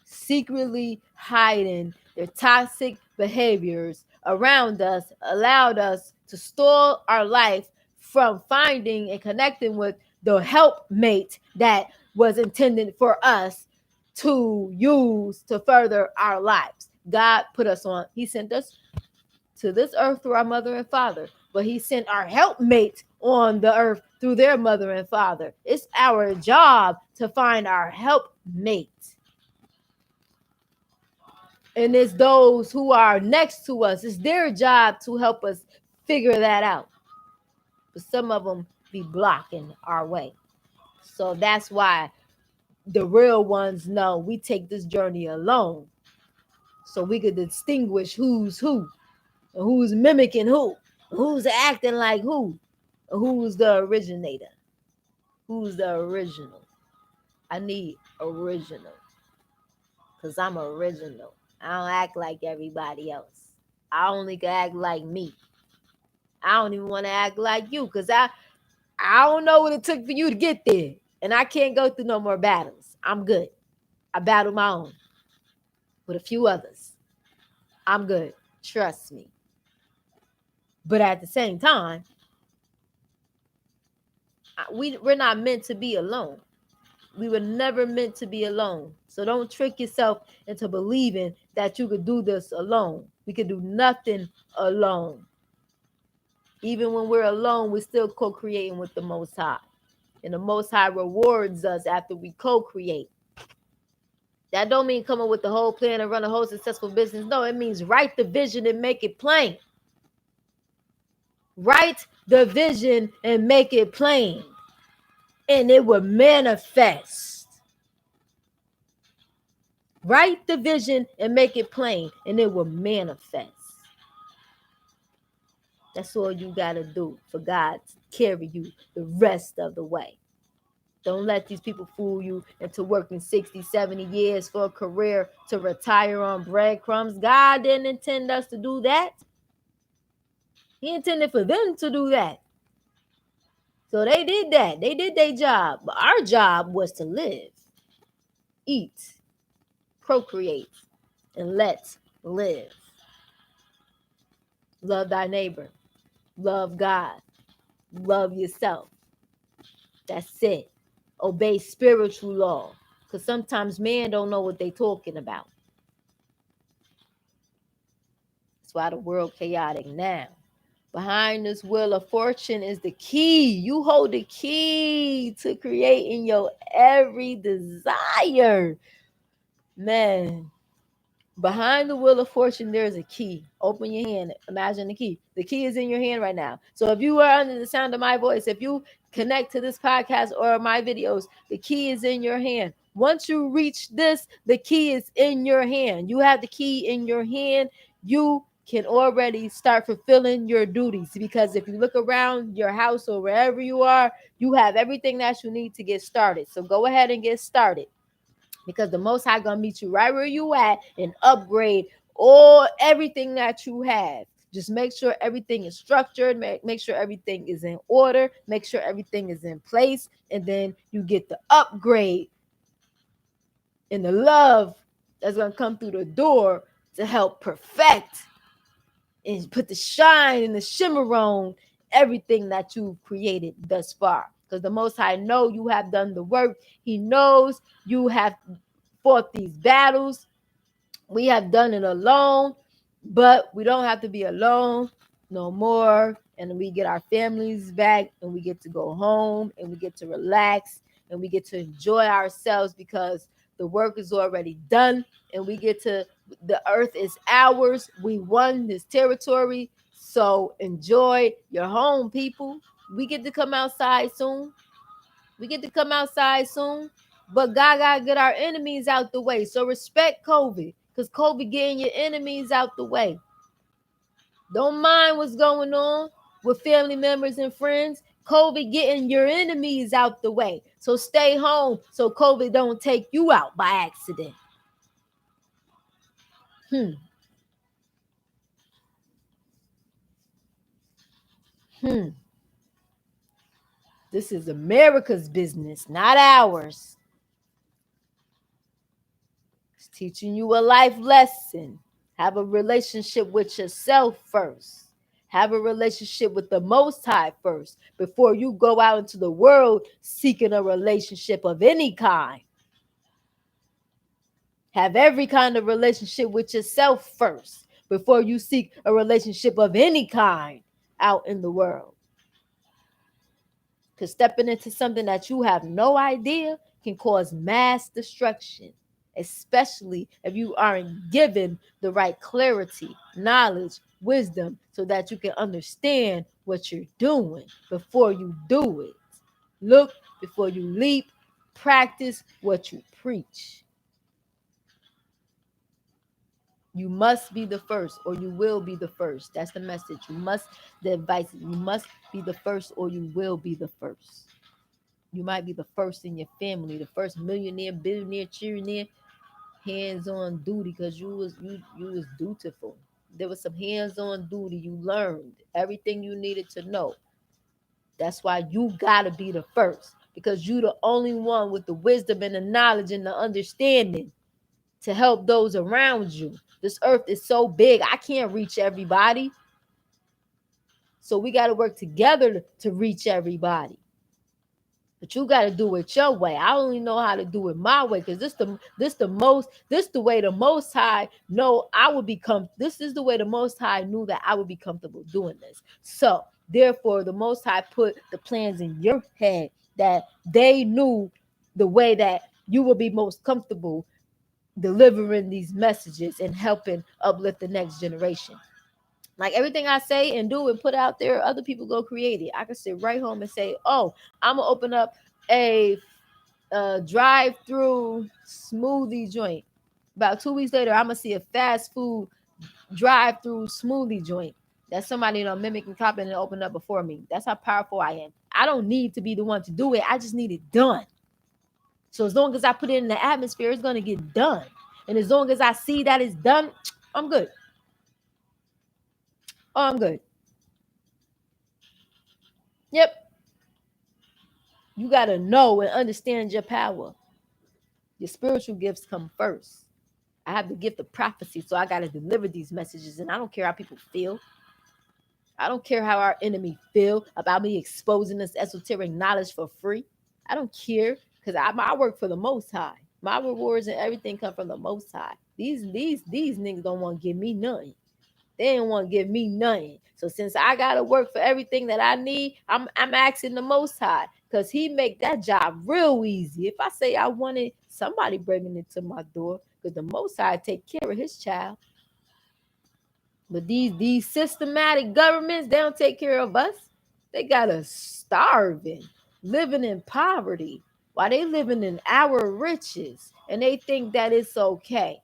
Secretly hiding their toxic behaviors around us allowed us to stall our life from finding and connecting with the helpmate that was intended for us to use to further our lives. God put us on, he sent us to this earth through our mother and father, but he sent our helpmate on the earth through their mother and father. It's our job to find our helpmate. And it's those who are next to us. It's their job to help us figure that out. But some of them be blocking our way. So that's why the real ones know we take this journey alone. So we could distinguish who's who, and who's mimicking who's acting like who's the originator, who's the original. I need original, because I'm original. I don't act like everybody else. I only can act like me. I don't even want to act like you, because I don't know what it took for you to get there. And I can't go through no more battles. I'm good. I battled my own with a few others. I'm good. Trust me. But at the same time, we're not meant to be alone. We were never meant to be alone. So don't trick yourself into believing that you could do this alone. We could do nothing alone. Even when we're alone, we're still co-creating with the Most High. And the Most High rewards us after we co-create. That don't mean come up with the whole plan and run a whole successful business. No, it means write the vision and make it plain. Write the vision and make it plain. And it will manifest. Write the vision and make it plain, and it will manifest. That's all you got to do for God to carry you the rest of the way. Don't let these people fool you into working 60, 70 years for a career to retire on breadcrumbs. God didn't intend us to do that. He intended for them to do that. So they did that. They did their job. But our job was to live, eat, procreate, and let live. Love thy neighbor. Love God. Love yourself. That's it. Obey spiritual law. Because sometimes man don't know what they talking about. That's why the world chaotic now. Behind this wheel of fortune is the key. You hold the key to creating your every desire. Man, behind the wheel of fortune, there's a key. Open your hand. Imagine the key. The key is in your hand right now. So if you are under the sound of my voice, if you connect to this podcast or my videos, the key is in your hand. Once you reach this, the key is in your hand. You have the key in your hand. You can already start fulfilling your duties, because if you look around your house or wherever you are, you have everything that you need to get started. So go ahead and get started, because the Most High gonna meet you right where you at and upgrade everything that you have. Just make sure everything is structured, make sure everything is in order, make sure everything is in place, and then you get the upgrade and the love that's gonna come through the door to help perfect and put the shine and the shimmer on everything that you've created thus far. Because the Most High know you have done the work. He knows you have fought these battles. We have done it alone, but we don't have to be alone no more. And we get our families back, and we get to go home, and we get to relax, and we get to enjoy ourselves, because the work is already done, and we get to, the earth is ours. We won this territory. So enjoy your home, people. We get to come outside soon. But God gotta get our enemies out the way. So respect COVID, because COVID getting your enemies out the way. Don't mind what's going on with family members and friends. COVID getting your enemies out the way. So stay home so COVID don't take you out by accident. This is America's business, not ours. It's teaching you a life lesson. Have a relationship with yourself first. Have a relationship with the Most High first before you go out into the world seeking a relationship of any kind. Have every kind of relationship with yourself first before you seek a relationship of any kind out in the world. Because stepping into something that you have no idea can cause mass destruction, especially if you aren't given the right clarity, knowledge, wisdom, so that you can understand what you're doing before you do it. Look before you leap. Practice what you preach. You must be the first or you will be the first. That's the message. You must, the advice, you must be the first or you will be the first. You might be the first in your family, the first millionaire, billionaire, cheerionaire, hands-on duty because you was dutiful. There was some hands-on duty. You learned everything you needed to know. That's why you gotta be the first because you the only one with the wisdom and the knowledge and the understanding to help those around you. This earth is so big, I can't reach everybody. So we got to work together to reach everybody. But you got to do it your way. I only know how to do it my way because this the way the Most High know I would become. This is the way the Most High knew that I would be comfortable doing this. So therefore, the Most High put the plans in your head that they knew the way that you will be most comfortable delivering these messages and helping uplift the next generation. Like everything I say and do and put out there, other people go create it. I can sit right home and say, "Oh, I'm gonna open up a drive-through smoothie joint." About 2 weeks later, I'm gonna see a fast food drive-through smoothie joint that somebody mimic and copy and open up before me. That's how powerful I am. I don't need to be the one to do it. I just need it done. So as long as I put it in the atmosphere, it's gonna get done. And as long as I see that it's done, I'm good. Oh, I'm good. Yep. You got to know and understand your power. Your spiritual gifts come first. I have the gift of prophecy, so I got to deliver these messages. And I don't care how people feel. I don't care how our enemy feel about me exposing this esoteric knowledge for free. I don't care because I work for the Most High. My rewards and everything come from the Most High. These niggas don't want to give me nothing. They didn't want to give me nothing. So since I gotta work for everything that I need, I'm asking the Most High because He make that job real easy. If I say I want it, somebody bringing it to my door because the Most High take care of His child. But these systematic governments, they don't take care of us. They got us starving, living in poverty, while they living in our riches, and they think that it's okay.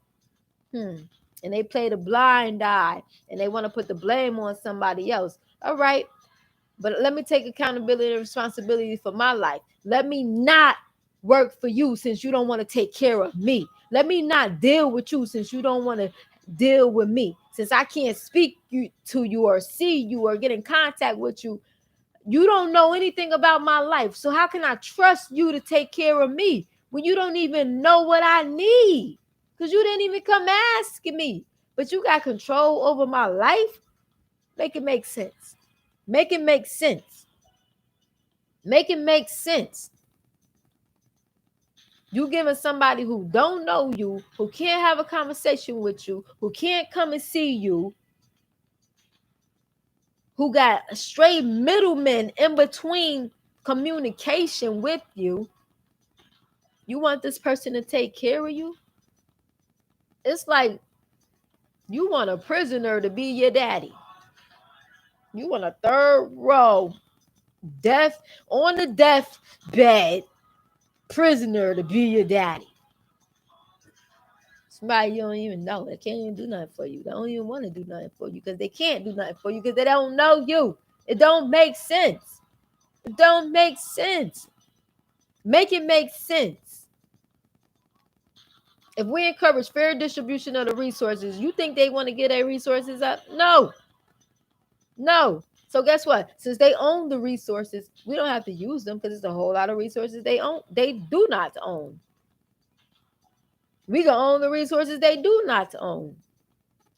And they play the blind eye and they want to put the blame on somebody else. All right. But let me take accountability and responsibility for my life. Let me not work for you since you don't want to take care of me. Let me not deal with you since you don't want to deal with me. Since I can't speak to you or see you or get in contact with you, you don't know anything about my life. So how can I trust you to take care of me when you don't even know what I need? Because you didn't even come asking me. But you got control over my life. Make it make sense. Make it make sense. Make it make sense. You giving somebody who don't know you, who can't have a conversation with you, who can't come and see you, who got straight middlemen in between communication with you. You want this person to take care of you? It's like you want a prisoner to be your daddy. You want a third row, death on the death bed prisoner to be your daddy. Somebody you don't even know. They can't even do nothing for you. They don't even want to do nothing for you because they can't do nothing for you because they don't know you. It don't make sense. It don't make sense. Make it make sense. If we encourage fair distribution of the resources, you think they want to get their resources up? No. No. So guess what? Since they own the resources, we don't have to use them because it's a whole lot of resources they own. They do not own. We can own the resources they do not own.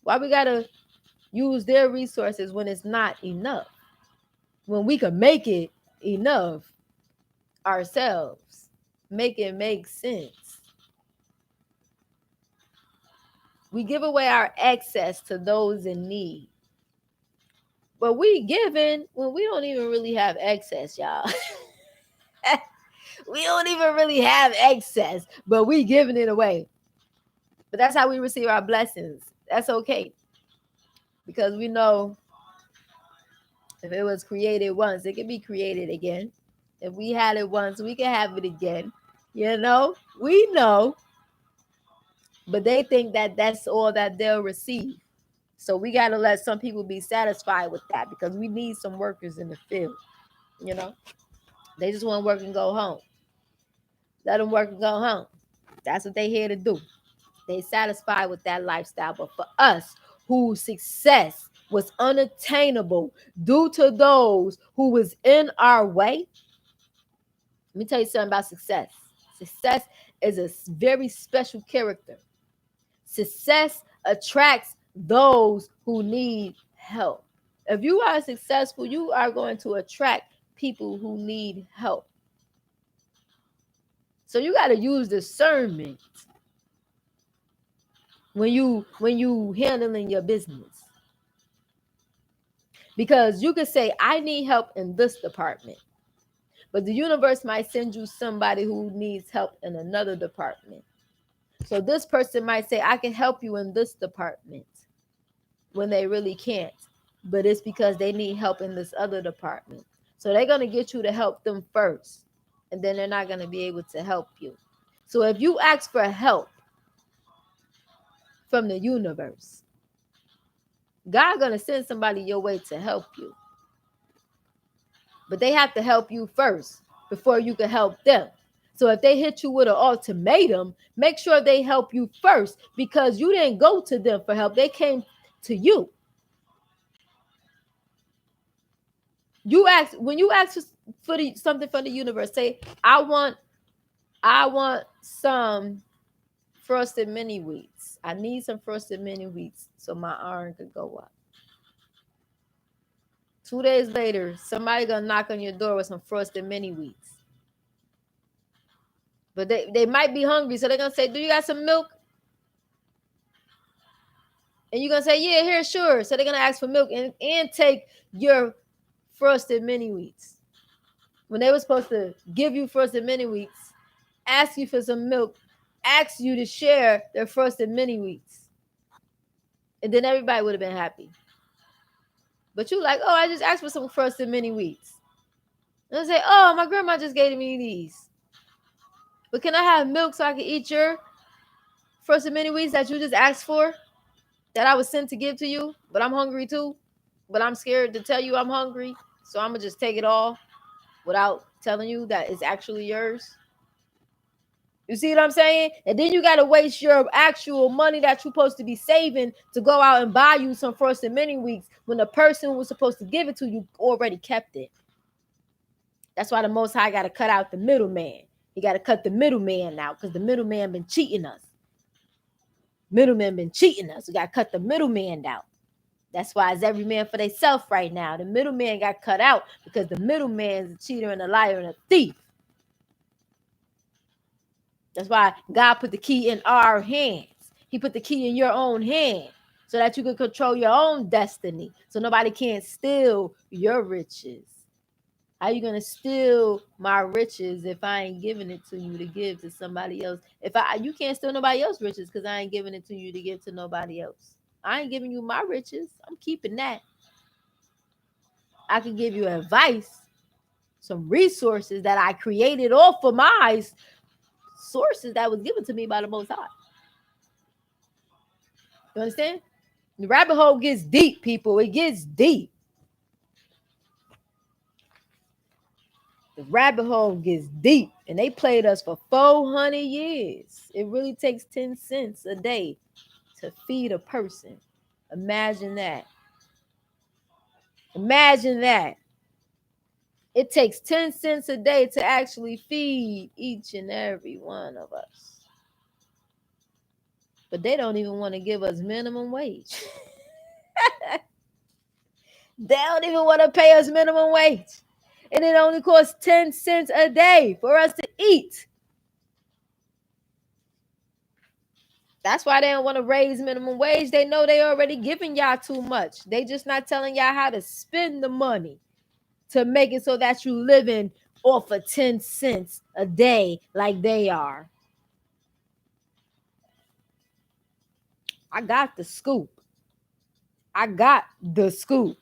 Why we gotta use their resources when it's not enough? When we can make it enough ourselves. Make it make sense. We give away our access to those in need. But we giving when we don't even really have excess, y'all. We don't even really have excess, but we giving it away. But that's how we receive our blessings. That's okay. Because we know if it was created once, it can be created again. If we had it once, we can have it again. You know, we know, but they think that that's all that they'll receive. So we got to let some people be satisfied with that because we need some workers in the field. You know, they just want to work and go home. Let them work and go home. That's what they here to do. They satisfied with that lifestyle. But for us, whose success was unattainable due to those who was in our way, let me tell you something about success. Success is a very special character. Success attracts those who need help. If you are successful, you are going to attract people who need help. So you got to use discernment when you handling your business. Because you could say, I need help in this department. But the universe might send you somebody who needs help in another department. So this person might say, I can help you in this department when they really can't. But it's because they need help in this other department. So they're going to get you to help them first. And then they're not going to be able to help you. So if you ask for help from the universe, God going to send somebody your way to help you. But they have to help you first before you can help them. So if they hit you with an ultimatum, make sure they help you first because you didn't go to them for help. They came to you. You ask when you ask for something from the universe, say, I want some frosted mini wheats. I need some frosted mini wheats so my iron could go up. 2 days later, somebody gonna knock on your door with some frosted mini wheats. But they might be hungry, so they're gonna say, do you got some milk? And you're gonna say, yeah, here, sure. So they're gonna ask for milk and take your frosted mini wheats. When they were supposed to give you frosted mini wheats, ask you for some milk, ask you to share their frosted mini wheats. And then everybody would have been happy. But you like, oh, I just asked for some frosted mini wheats. And they say, oh, my grandma just gave me these. But can I have milk so I can eat your frosted mini wheats that you just asked for? That I was sent to give to you, but I'm hungry too. But I'm scared to tell you I'm hungry. So I'm going to just take it all without telling you that it's actually yours. You see what I'm saying? And then you got to waste your actual money that you're supposed to be saving to go out and buy you some frosted mini wheats when the person who was supposed to give it to you already kept it. That's why the Most High got to cut out the middleman. He got to cut the middleman out because the middleman been cheating us. Middleman been cheating us. We got to cut the middleman out. That's why it's every man for themselves right now. The middleman got cut out because the middleman is a cheater and a liar and a thief. That's why God put the key in our hands. He put the key in your own hand so that you can control your own destiny. So nobody can steal your riches. How you gonna steal my riches if I ain't giving it to you to give to somebody else? You can't steal nobody else's riches because I ain't giving it to you to give to nobody else. I ain't giving you my riches. I'm keeping that. I can give you advice, some resources that I created off of my sources that was given to me by the Most High. You understand? The rabbit hole gets deep, people. It gets deep. The rabbit hole gets deep. And they played us for 400 years. It really takes 10 cents a day to feed a person. Imagine that. Imagine that. It takes 10 cents a day to actually feed each and every one of us. But they don't even want to give us minimum wage. They don't even want to pay us minimum wage. And it only costs 10 cents a day for us to eat. That's why they don't want to raise minimum wage. They know they already giving y'all too much. They just not telling y'all how to spend the money to make it so that you living off of 10 cents a day like they are. I got the scoop. I got the scoop.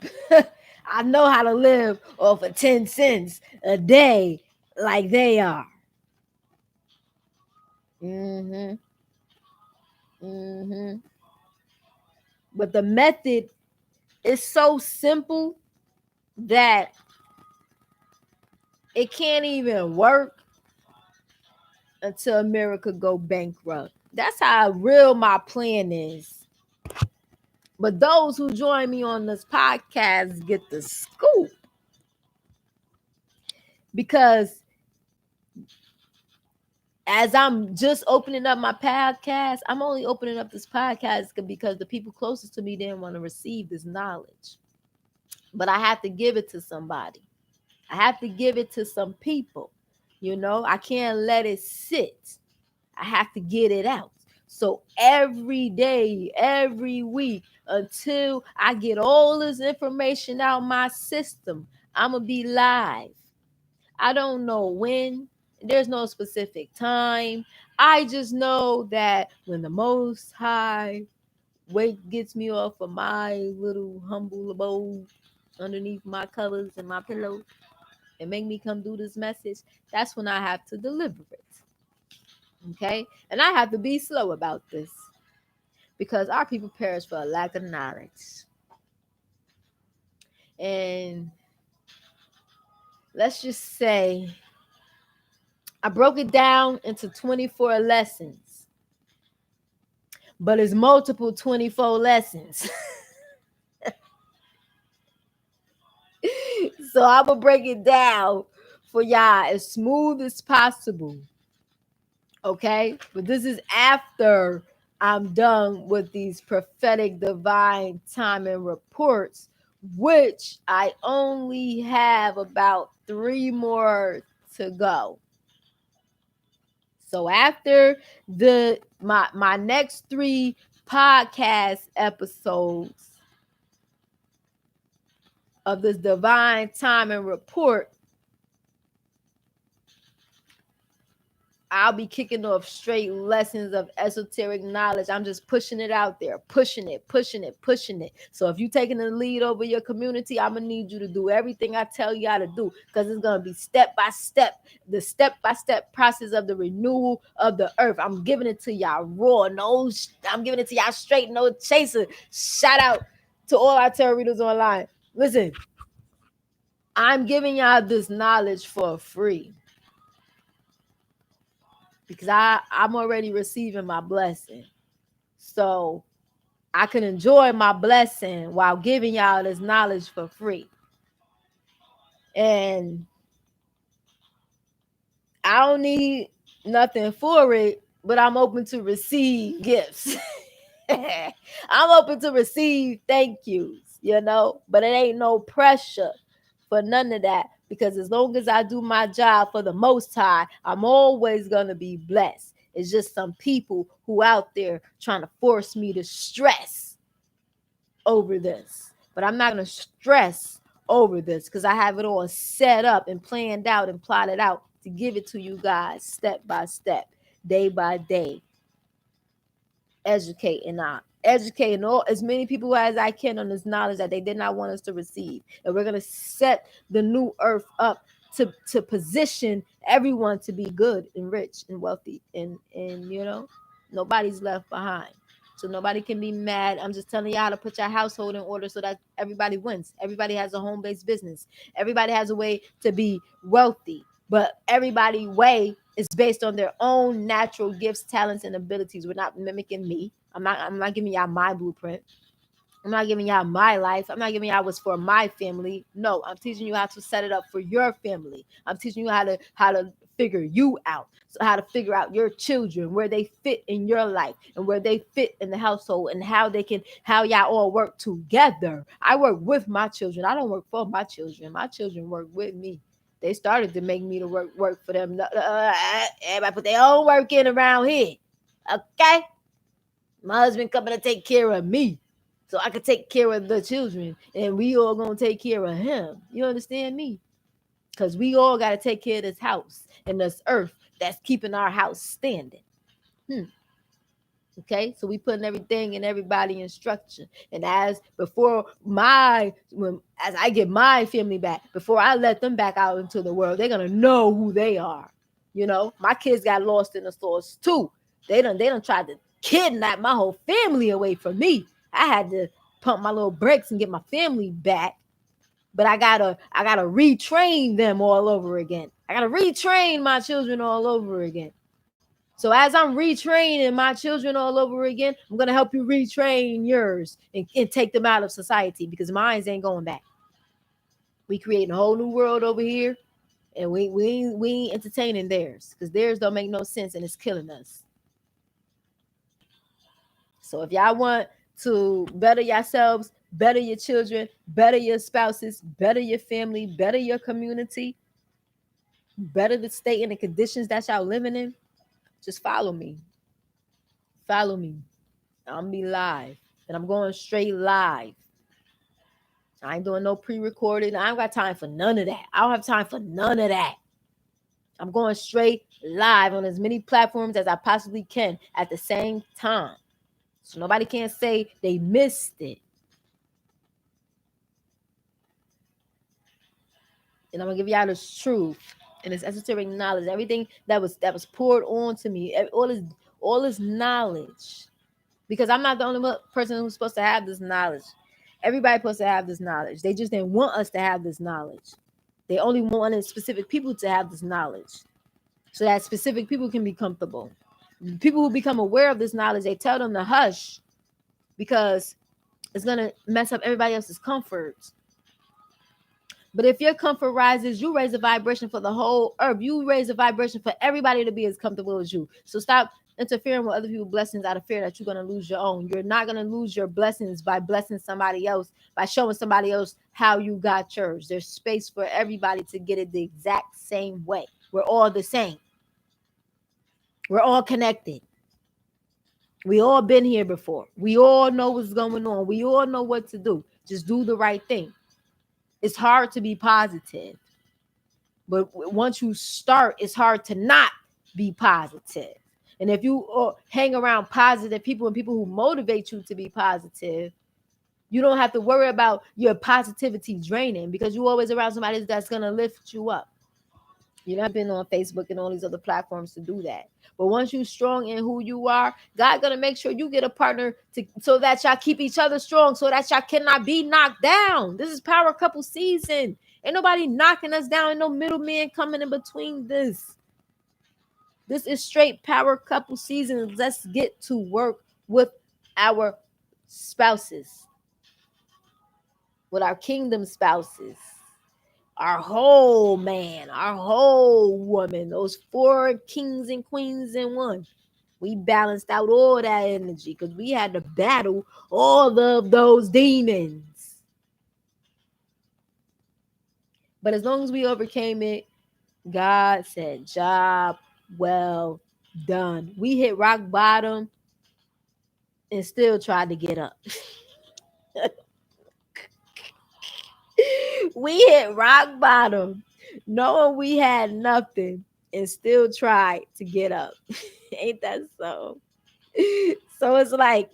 I know how to live off of 10 cents a day like they are. Mm-hmm. Mm-hmm. But the method is so simple that it can't even work until America go bankrupt. That's how real my plan is. But those who join me on this podcast get the scoop because as I'm just opening up my podcast, I'm only opening up this podcast because the people closest to me didn't want to receive this knowledge. But I have to give it to somebody. I have to give it to some people. I can't let it sit. I have to get it out. So every day, every week, until I get all this information out my system, I'm going to be live. I don't know when. There's no specific time. I just know that when the Most High gets me off of my little humble abode underneath my covers and my pillow and make me come do this message, that's when I have to deliver it. Okay? And I have to be slow about this because our people perish for a lack of knowledge. And let's just say I broke it down into 24 lessons, but it's multiple 24 lessons. So I'm going to break it down for y'all as smooth as possible. Okay? But this is after I'm done with these prophetic divine timing reports, which I only have about 3 more to go. So after my next 3 podcast episodes of this divine timing report, I'll be kicking off straight lessons of esoteric knowledge. I'm just pushing it out there, pushing it. So if you're taking the lead over your community, I'm going to need you to do everything I tell you how to do because it's going to be step by step, the step-by-step process of the renewal of the earth. I'm giving it to y'all raw. I'm giving it to y'all straight, no chaser. Shout out to all our tarot readers online. Listen, I'm giving y'all this knowledge for free. Because I'm already receiving my blessing. So I can enjoy my blessing while giving y'all this knowledge for free. And I don't need nothing for it, but I'm open to receive gifts. I'm open to receive thank yous, but it ain't no pressure for none of that. Because as long as I do my job for the Most High, I'm always going to be blessed. It's just some people who out there trying to force me to stress over this. But I'm not going to stress over this because I have it all set up and planned out and plotted out to give it to you guys step by step, day by day. Educating all as many people as I can on this knowledge that they did not want us to receive. And we're going to set the new earth up to position everyone to be good and rich and wealthy and nobody's left behind. So nobody can be mad. I'm just telling y'all how to put your household in order so that everybody wins. Everybody has a home-based business. Everybody has a way to be wealthy. But everybody's way is based on their own natural gifts, talents, and abilities. We're not mimicking me. I'm not giving y'all my blueprint. I'm not giving y'all my life. I'm not giving y'all what's for my family. No, I'm teaching you how to set it up for your family. I'm teaching you how to figure you out. So how to figure out your children, where they fit in your life and where they fit in the household and how y'all all work together. I work with my children. I don't work for my children. My children work with me. They started to make me to work for them. Everybody put their own work in around here. Okay? My husband coming to take care of me so I could take care of the children. And we all going to take care of him. You understand me? Because we all got to take care of this house and this earth that's keeping our house standing. Okay, so we putting everything and everybody in structure. And as before as I get my family back, before I let them back out into the world, they're gonna know who they are. My kids got lost in the stores too. They done tried to kidnap my whole family away from me. I had to pump my little brakes and get my family back. But I gotta retrain them all over again. I gotta retrain my children all over again. So as I'm retraining my children all over again, I'm gonna help you retrain yours and take them out of society, because mine ain't going back. We creating a whole new world over here, and we ain't entertaining theirs, because theirs don't make no sense and it's killing us. So if y'all want to better yourselves, better your children, better your spouses, better your family, better your community, better the state and the conditions that y'all living in, just follow me. Follow me. I'm be live. And I'm going straight live. I ain't doing no pre-recorded. I don't got time for none of that. I don't have time for none of that. I'm going straight live on as many platforms as I possibly can at the same time. So nobody can say they missed it. And I'm gonna give y'all this truth and this esoteric knowledge. Everything that was poured on to me, all this knowledge. Because I'm not the only person who's supposed to have this knowledge. Everybody's supposed to have this knowledge. They just didn't want us to have this knowledge. They only wanted specific people to have this knowledge, so that specific people can be comfortable. People who become aware of this knowledge, they tell them to hush, because it's going to mess up everybody else's comfort. But if your comfort rises, you raise a vibration for the whole earth. You raise a vibration for everybody to be as comfortable as you. So stop interfering with other people's blessings out of fear that you're going to lose your own. You're not going to lose your blessings by blessing somebody else, by showing somebody else how you got yours. There's space for everybody to get it the exact same way. We're all the same. We're all connected. We all been here before. We all know what's going on. We all know what to do. Just do the right thing. It's hard to be positive. But once you start, it's hard to not be positive. And if you hang around positive people and people who motivate you to be positive, you don't have to worry about your positivity draining, because you're always around somebody that's going to lift you up. You're not been on Facebook and all these other platforms to do that. But once you're strong in who you are, God gonna make sure you get a partner so that y'all keep each other strong, so that y'all cannot be knocked down. This is power couple season. Ain't nobody knocking us down. Ain't no middleman coming in between this. This is straight power couple season. Let's get to work with our spouses, with our kingdom spouses. Our whole man, our whole woman, those 4 kings and queens in one. We balanced out all that energy, because we had to battle all of those demons. But as long as we overcame it, God said, job well done. We hit rock bottom and still tried to get up. We hit rock bottom knowing we had nothing and still tried to get up. Ain't that so? So it's like,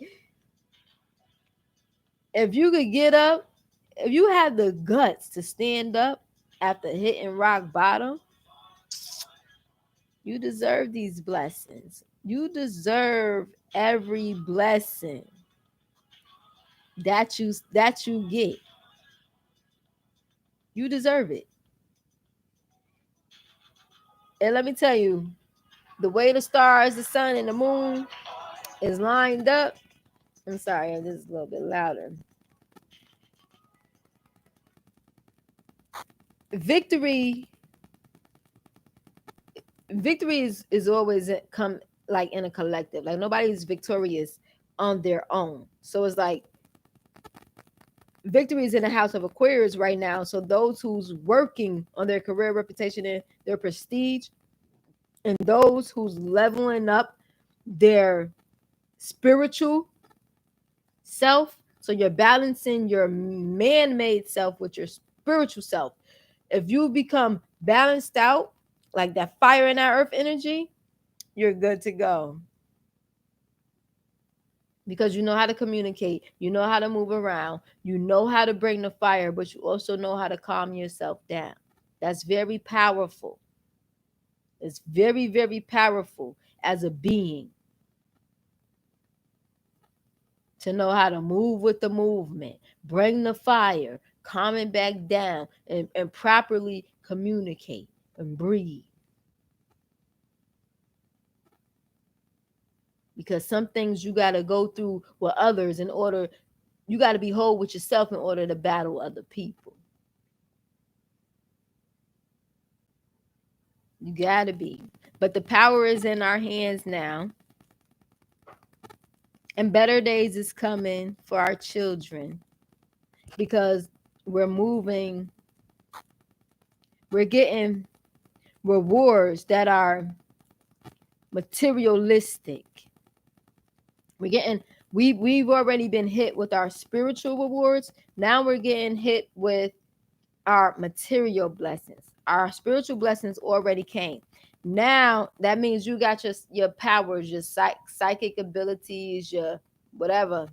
if you could get up, if you had the guts to stand up after hitting rock bottom, you deserve these blessings. You deserve every blessing that you get. You deserve it. And let me tell you, the way the stars, the sun, and the moon is lined up. I'm sorry, I'm just a little bit louder. Victory is always come like in a collective. Like, nobody's victorious on their own. So it's like, victory is in the house of Aquarius right now. So those who's working on their career, reputation, and their prestige, and those who's leveling up their spiritual self. So you're balancing your man-made self with your spiritual self. If you become balanced out, like that fire in that earth energy, you're good to go. because you know how to communicate, you know how to move around, you know how to bring the fire, but you also know how to calm yourself down. That's very powerful. It's very, very powerful as a being to know how to move with the movement, bring the fire, calm it back down, and properly communicate and breathe. Because some things you got to go through with others in order, you got to be whole with yourself in order to battle other people. You got to be. But the power is in our hands now. And better days is coming for our children because we're moving, we're getting rewards that are materialistic. We're getting we've already been hit with our spiritual rewards. Now we're getting hit with our material blessings. Our spiritual blessings already came. Now that means you got your powers, your psychic abilities, your whatever.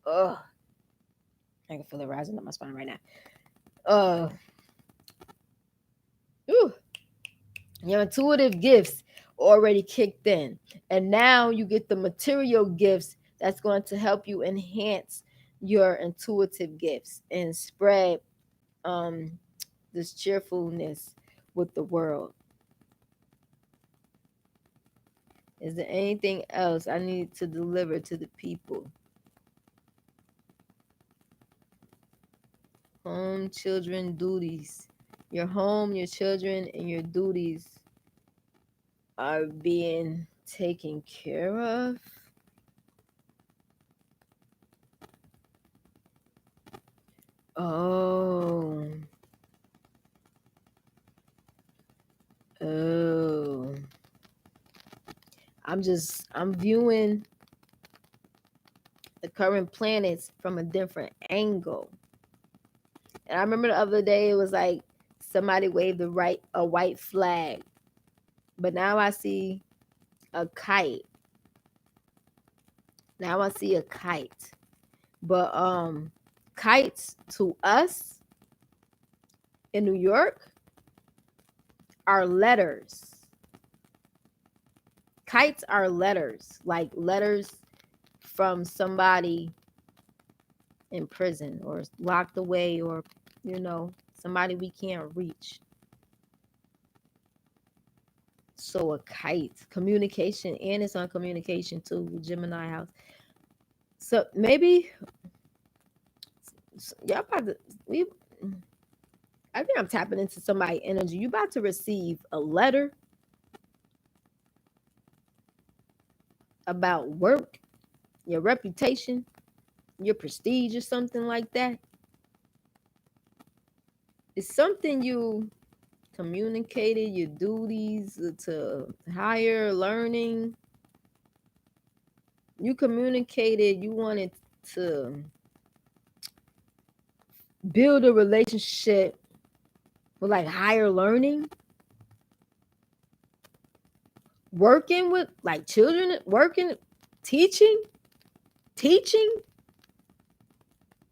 Ugh, I can feel it rising up my spine right now. Uh, Ooh, your intuitive gifts already kicked in, and now you get the material gifts that's going to help you enhance your intuitive gifts and spread um this cheerfulness with the world. Is there anything else I need to deliver to the people? Home, children, duties. Your home, your children, and your duties are being taken care of. Oh. Oh. I'm viewing the current planets from a different angle. And I remember the other day it was like somebody waved a white flag. But now I see a kite. Now I see a kite. But kites to us in New York are letters. Kites are letters, like letters from somebody in prison or locked away, or somebody we can't reach. So a kite, communication, and it's on communication too, Gemini house. So maybe y'all about to we. I think I'm tapping into somebody's energy. You about to receive a letter about work, your reputation, your prestige, or something like that. It's something you communicated, your duties to higher learning. You communicated, you wanted to build a relationship with like higher learning, working with like children, working, teaching.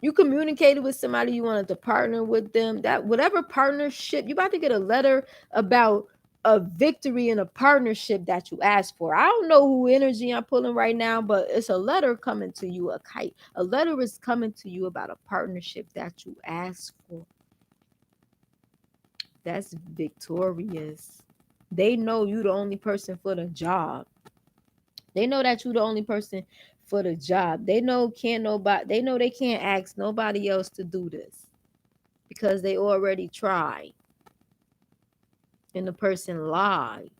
You communicated with somebody, you wanted to partner with them. That whatever partnership, you about to get a letter about a victory in a partnership that you asked for. I don't know who energy I'm pulling right now, but it's a letter coming to you, a kite. A letter is coming to you about a partnership that you asked for. That's victorious. They know you the only person for the job. They know that you the only person for the job. They know they know they can't ask nobody else to do this because they already tried. And the person lied.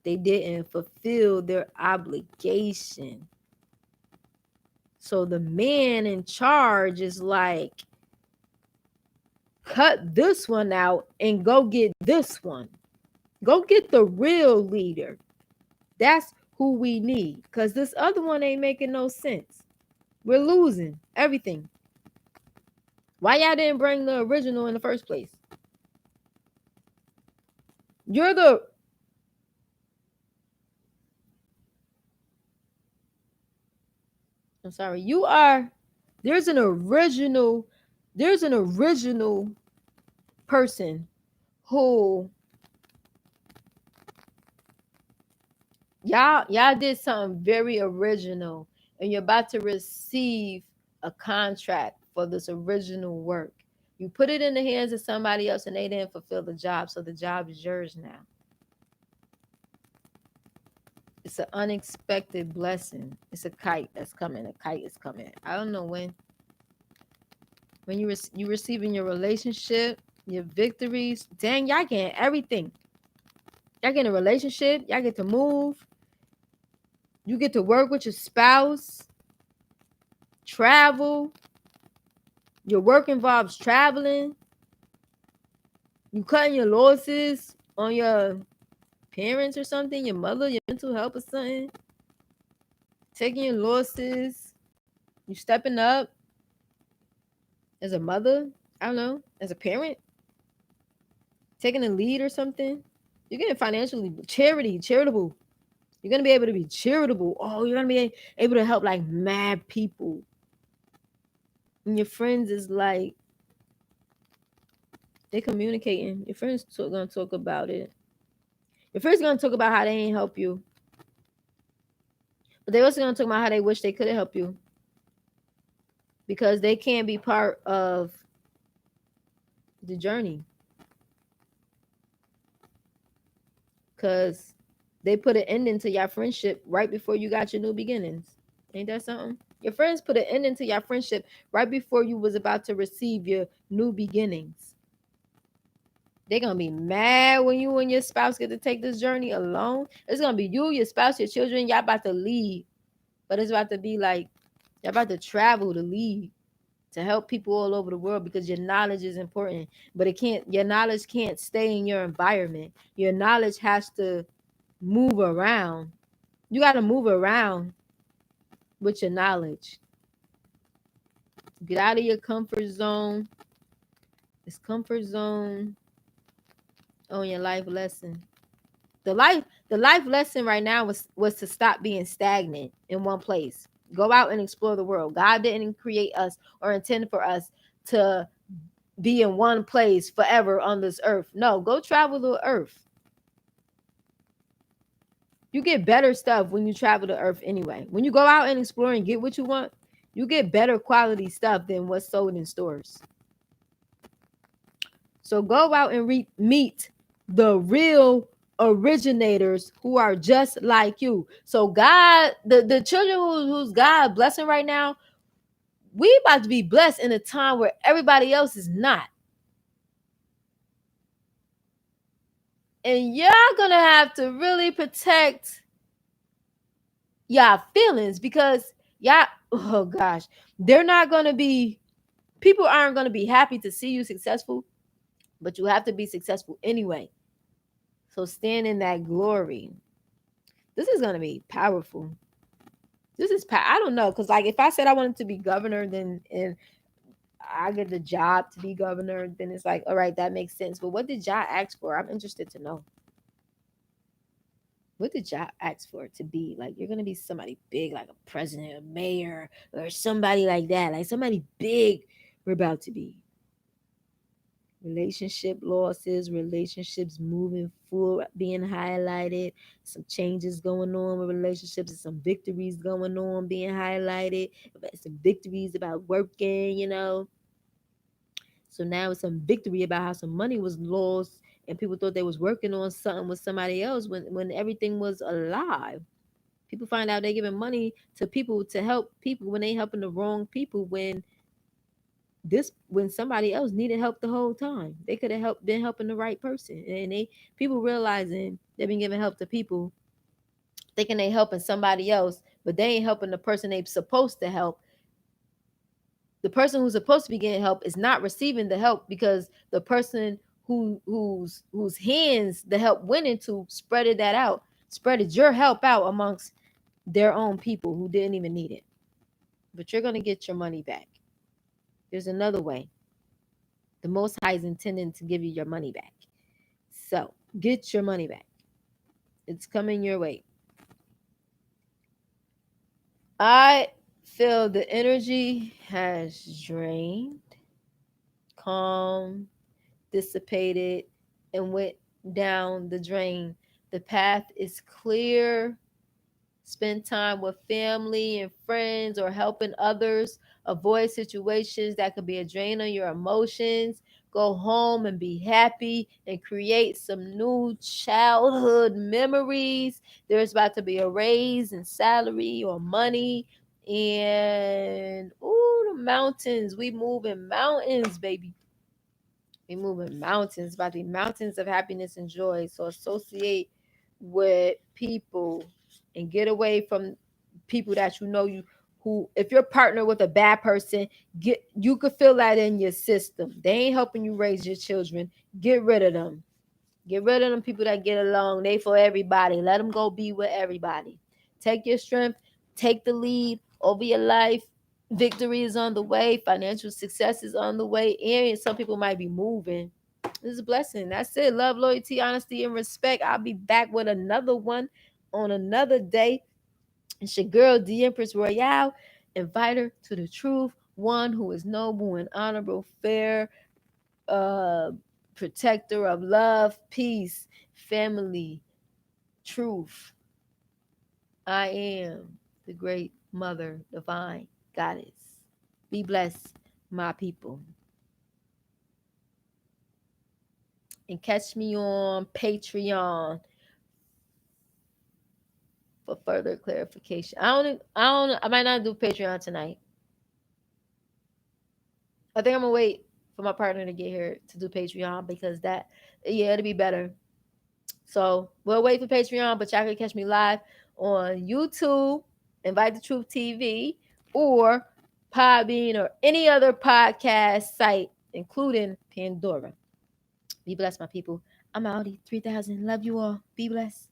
They didn't fulfill their obligation. So the man in charge is like, cut this one out and go get this one. Go get the real leader. That's who we need, because this other one ain't making no sense. We're losing everything. Why y'all didn't bring the original in the first place? You're the... I'm sorry. You are there's an original there's an original person who y'all did something very original, and you're about to receive a contract for this original work. You put it in the hands of somebody else and they didn't fulfill the job, so the job is yours now. It's an unexpected blessing. It's a kite that's coming. A kite is coming. I don't know when you receiving your relationship, your victories. Dang, y'all getting everything. Y'all get a relationship. Y'all get to move. You get to work with your spouse. Travel. Your work involves traveling. You cutting your losses on your parents or something, your mother, your mental health or something. Taking your losses. You stepping up as a mother. I don't know, as a parent. Taking a lead or something. You're getting financially charitable. You're gonna be able to be charitable. Oh, you're gonna be able to help like mad people. And your friends is like they communicating. Your friends gonna talk about it. Your friends gonna talk about how they ain't help you, but they also gonna talk about how they wish they could have helped you because they can't be part of the journey because they put an ending to your friendship right before you got your new beginnings. Ain't that something? Your friends put an ending to your friendship right before you was about to receive your new beginnings. They're gonna be mad when you and your spouse get to take this journey alone. It's gonna be you, your spouse, your children. Y'all about to leave, but it's about to be like y'all about to travel to leave to help people all over the world because your knowledge is important. But it can't. Your knowledge can't stay in your environment. Your knowledge has to move around. You got to move around with your knowledge. Get out of your comfort zone. This comfort zone on your life lesson. The life lesson right now was to stop being stagnant in one place. Go out and explore the world. God didn't create us or intend for us to be in one place forever on this earth. No, go travel the earth. You get better stuff when you travel the earth anyway. When you go out and explore and get what you want, you get better quality stuff than what's sold in stores. So go out and meet the real originators who are just like you. So God, the children who's God blessing right now, we about to be blessed in a time where everybody else is not. And y'all gonna have to really protect y'all feelings because y'all, oh gosh, they're not gonna be, people aren't gonna be happy to see you successful, but you have to be successful anyway. So stand in that glory. This is gonna be powerful. I don't know, because like if I said I wanted to be governor, then and I get the job to be governor, then it's like, all right, that makes sense. But what did y'all ask for? I'm interested to know. What did y'all ask for to be? Like you're gonna be somebody big, like a president, a mayor, or somebody like that, like somebody big. We're about to be relationship losses, relationships moving forward, being highlighted, some changes going on with relationships, and some victories going on being highlighted, some victories about working. So now it's some victory about how some money was lost and people thought they was working on something with somebody else when everything was alive. People find out they giving money to people to help people when they helping the wrong people when somebody else needed help the whole time. They could have been helping the right person. And people realizing they've been giving help to people, thinking they helping somebody else, but they ain't helping the person they supposed to help. The person who's supposed to be getting help is not receiving the help because the person whose hands the help went into spreaded that out, spreaded your help out amongst their own people who didn't even need it. But you're gonna get your money back. There's another way. The Most High is intending to give you your money back. So get your money back. It's coming your way. I Feel the energy has drained, calm, dissipated, and went down the drain. The path is clear. Spend time with family and friends or helping others. Avoid situations that could be a drain on your emotions. Go home and be happy and create some new childhood memories. There's about to be a raise in salary or money. And the mountains. We moving mountains, baby. We moving mountains, about to be mountains of happiness and joy. So associate with people and get away from people that you who, if you're partnered with a bad person, you could feel that in your system. They ain't helping you raise your children. Get rid of them. Get rid of them people that get along. They for everybody. Let them go be with everybody. Take your strength. Take the lead over your life. Victory is on the way. Financial success is on the way. And some people might be moving. This is a blessing. That's it. Love, loyalty, honesty, and respect. I'll be back with another one on another day. It's your girl, the Empress Royale. Invite her to the truth. One who is noble and honorable, fair, uh, protector of love, peace, family, truth. I am the great mother, divine goddess. Be blessed, my people. And catch me on Patreon for further clarification. I might not do Patreon tonight. I think I'm gonna wait for my partner to get here to do Patreon because it'll be better. So we'll wait for Patreon, but y'all can catch me live on YouTube, Invite the Truth TV, or Podbean, or any other podcast site, including Pandora. Be blessed, my people. I'm Audi 3000. Love you all. Be blessed.